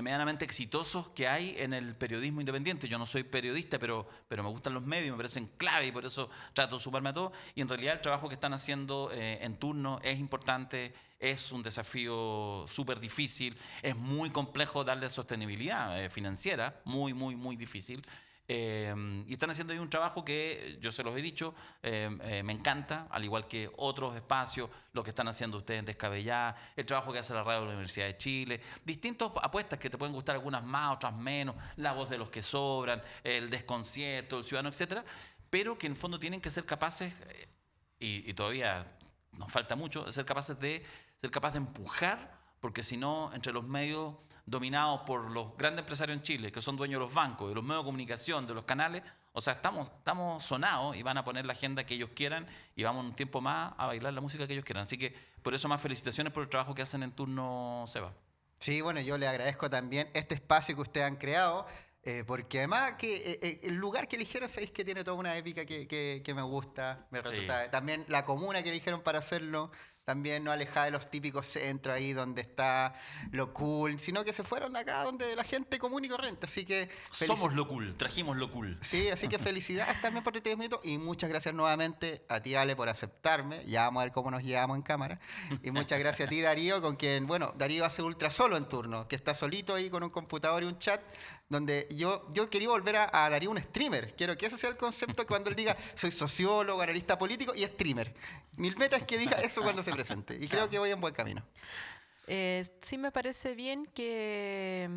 medianamente exitosos que hay en el periodismo independiente. Yo no soy periodista, pero me gustan los medios, me parecen clave y por eso trato de sumarme a todo. Y en realidad el trabajo que están haciendo en turno es importante, es un desafío súper difícil, es muy complejo darle sostenibilidad financiera, muy, muy, muy difícil. Y están haciendo ahí un trabajo que yo se los he dicho, me encanta, al igual que otros espacios, lo que están haciendo ustedes en Descabellá, el trabajo que hace la radio de la Universidad de Chile, distintas apuestas que te pueden gustar, algunas más, otras menos, la voz de los que sobran, el desconcierto, el ciudadano, etcétera, pero que en el fondo tienen que ser capaces, y todavía nos falta mucho, de ser capaces de empujar, porque si no, entre los medios dominados por los grandes empresarios en Chile, que son dueños de los bancos, de los medios de comunicación, de los canales, o sea, estamos sonados y van a poner la agenda que ellos quieran y vamos un tiempo más a bailar la música que ellos quieran. Así que por eso más felicitaciones por el trabajo que hacen en turno, Seba. Sí, bueno, yo le agradezco también este espacio que ustedes han creado. Porque además que el lugar que eligieron, sabéis que tiene toda una épica que me gusta, me resulta. Sí. También la comuna que eligieron para hacerlo, también no alejada de los típicos centros ahí donde está lo cool, sino que se fueron acá donde la gente común y corriente. Así que Somos lo cool, trajimos lo cool. sí, así que felicidades también por 32 minutos y muchas gracias nuevamente a ti, Ale, por aceptarme. Ya vamos a ver cómo nos llevamos en cámara. Y muchas gracias a ti, Darío, con quien, bueno, Darío hace ultra solo en turno, que está solito ahí con un computador y un chat, donde yo quería volver a Darío un streamer. Quiero que ese sea el concepto cuando él diga soy sociólogo, analista político y streamer. Mi meta es que diga eso cuando se presente. Y creo que voy en buen camino. Sí me parece bien que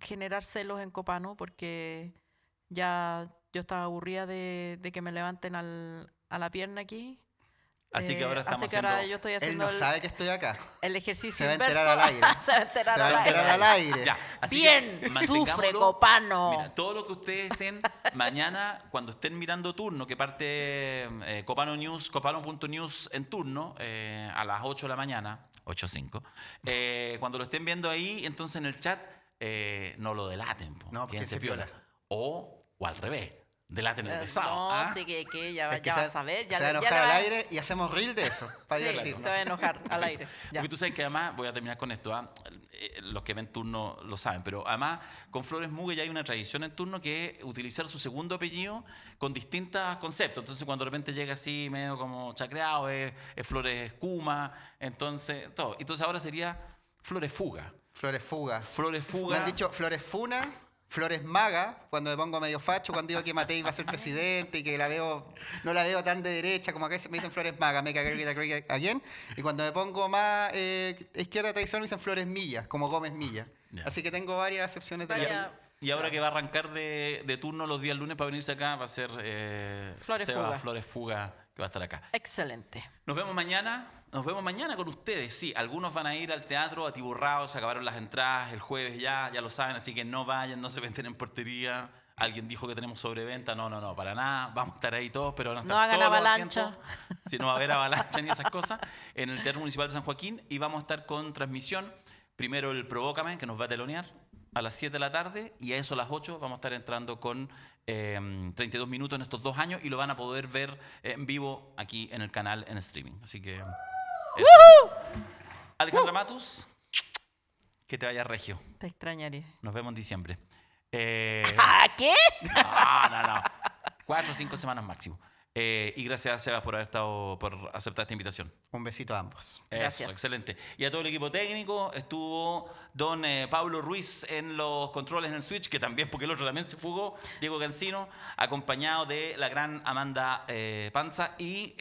generar celos en Copano, porque ya yo estaba aburrida de que me levanten a la pierna aquí. Así que ahora estamos así que ahora haciendo- yo estoy Él haciendo no sabe que estoy acá. el ejercicio Se va a inverso. enterar al aire. Se va a enterar Se va al a aire. enterar al aire. Ya, así Bien, que sufre, mantengámoslo. Copano. Mira, todo lo que ustedes estén mañana, cuando estén mirando turno, que parte Copano News, copano.news en turno, a las 8 de la mañana, 8:05. Cuando lo estén viendo ahí, entonces en el chat, no lo delaten. Po, No, porque quédense se piola. piola. O al revés, delaten el pesado. No, ¿ah? sí que ya, Es que ya se vas a ver. Ya, se va a ya enojar le al va- aire y hacemos reel de eso, para Sí, divertirnos. se va a enojar al aire. Ya. Porque tú sabes que además, voy a terminar con esto, ¿ah? Los que ven turno lo saben, pero además con Flores Mugue ya hay una tradición en turno que es utilizar su segundo apellido con distintos conceptos. Entonces cuando de repente llega así medio como chacreado, es Flores Kuma, entonces todo. Entonces ahora sería Flores Fuga. Flores Fuga. Flores Me Fuga. han dicho Flores Funa, Flores Maga, cuando me pongo medio facho, cuando digo que Matei va a ser presidente y que no la veo tan de derecha, como acá me dicen Flores Maga, make America great again. Y cuando me pongo más izquierda tradicional me dicen Flores Millas, como Gómez Milla. Ya. Así que tengo varias excepciones de Vaya- Y ahora que va a arrancar de turno los días lunes para venirse acá, va a ser Flores Seba Fuga. Flores Fuga, que va a estar acá. Excelente. Nos vemos mañana con ustedes. Sí, algunos van a ir al teatro atiburrados, se acabaron las entradas el jueves ya lo saben, así que no vayan, no se venden en portería. Alguien dijo que tenemos sobreventa, no, para nada. Vamos a estar ahí todos, pero van a estar No hagan todos los avalancha. asientos. Sí, no va a haber avalancha ni esas cosas. En el Teatro Municipal de San Joaquín y vamos a estar con transmisión. Primero el Provócame, que nos va a telonear a las 7 de la tarde y a eso a las 8 vamos a estar entrando con 32 minutos en estos 2 años y lo van a poder ver en vivo aquí en el canal en streaming. Así que... eso. Alejandra Matus, que te vaya regio. Te extrañaré. Nos vemos en diciembre. ¿Ah, qué? No. 4 o 5 semanas máximo. Y gracias, Sebas, por aceptar esta invitación. Un besito a ambos. Gracias. Eso, excelente. Y a todo el equipo técnico, estuvo don Pablo Ruiz en los controles en el Switch, que también, porque el otro también se fugó, Diego Cancino, acompañado de la gran Amanda Panza y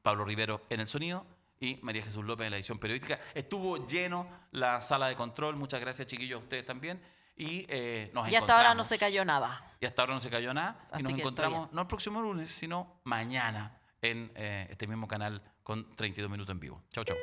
Pablo Rivero en el sonido y María Jesús López en la edición periodística. Estuvo lleno la sala de control. Muchas gracias, chiquillos, a ustedes también. Y nos Y hasta ahora no encontramos. se cayó nada. Y hasta ahora no se cayó nada. Así Y nos que encontramos estoy no el próximo lunes, sino mañana en este mismo canal con 32 minutos en vivo. Chau, chau.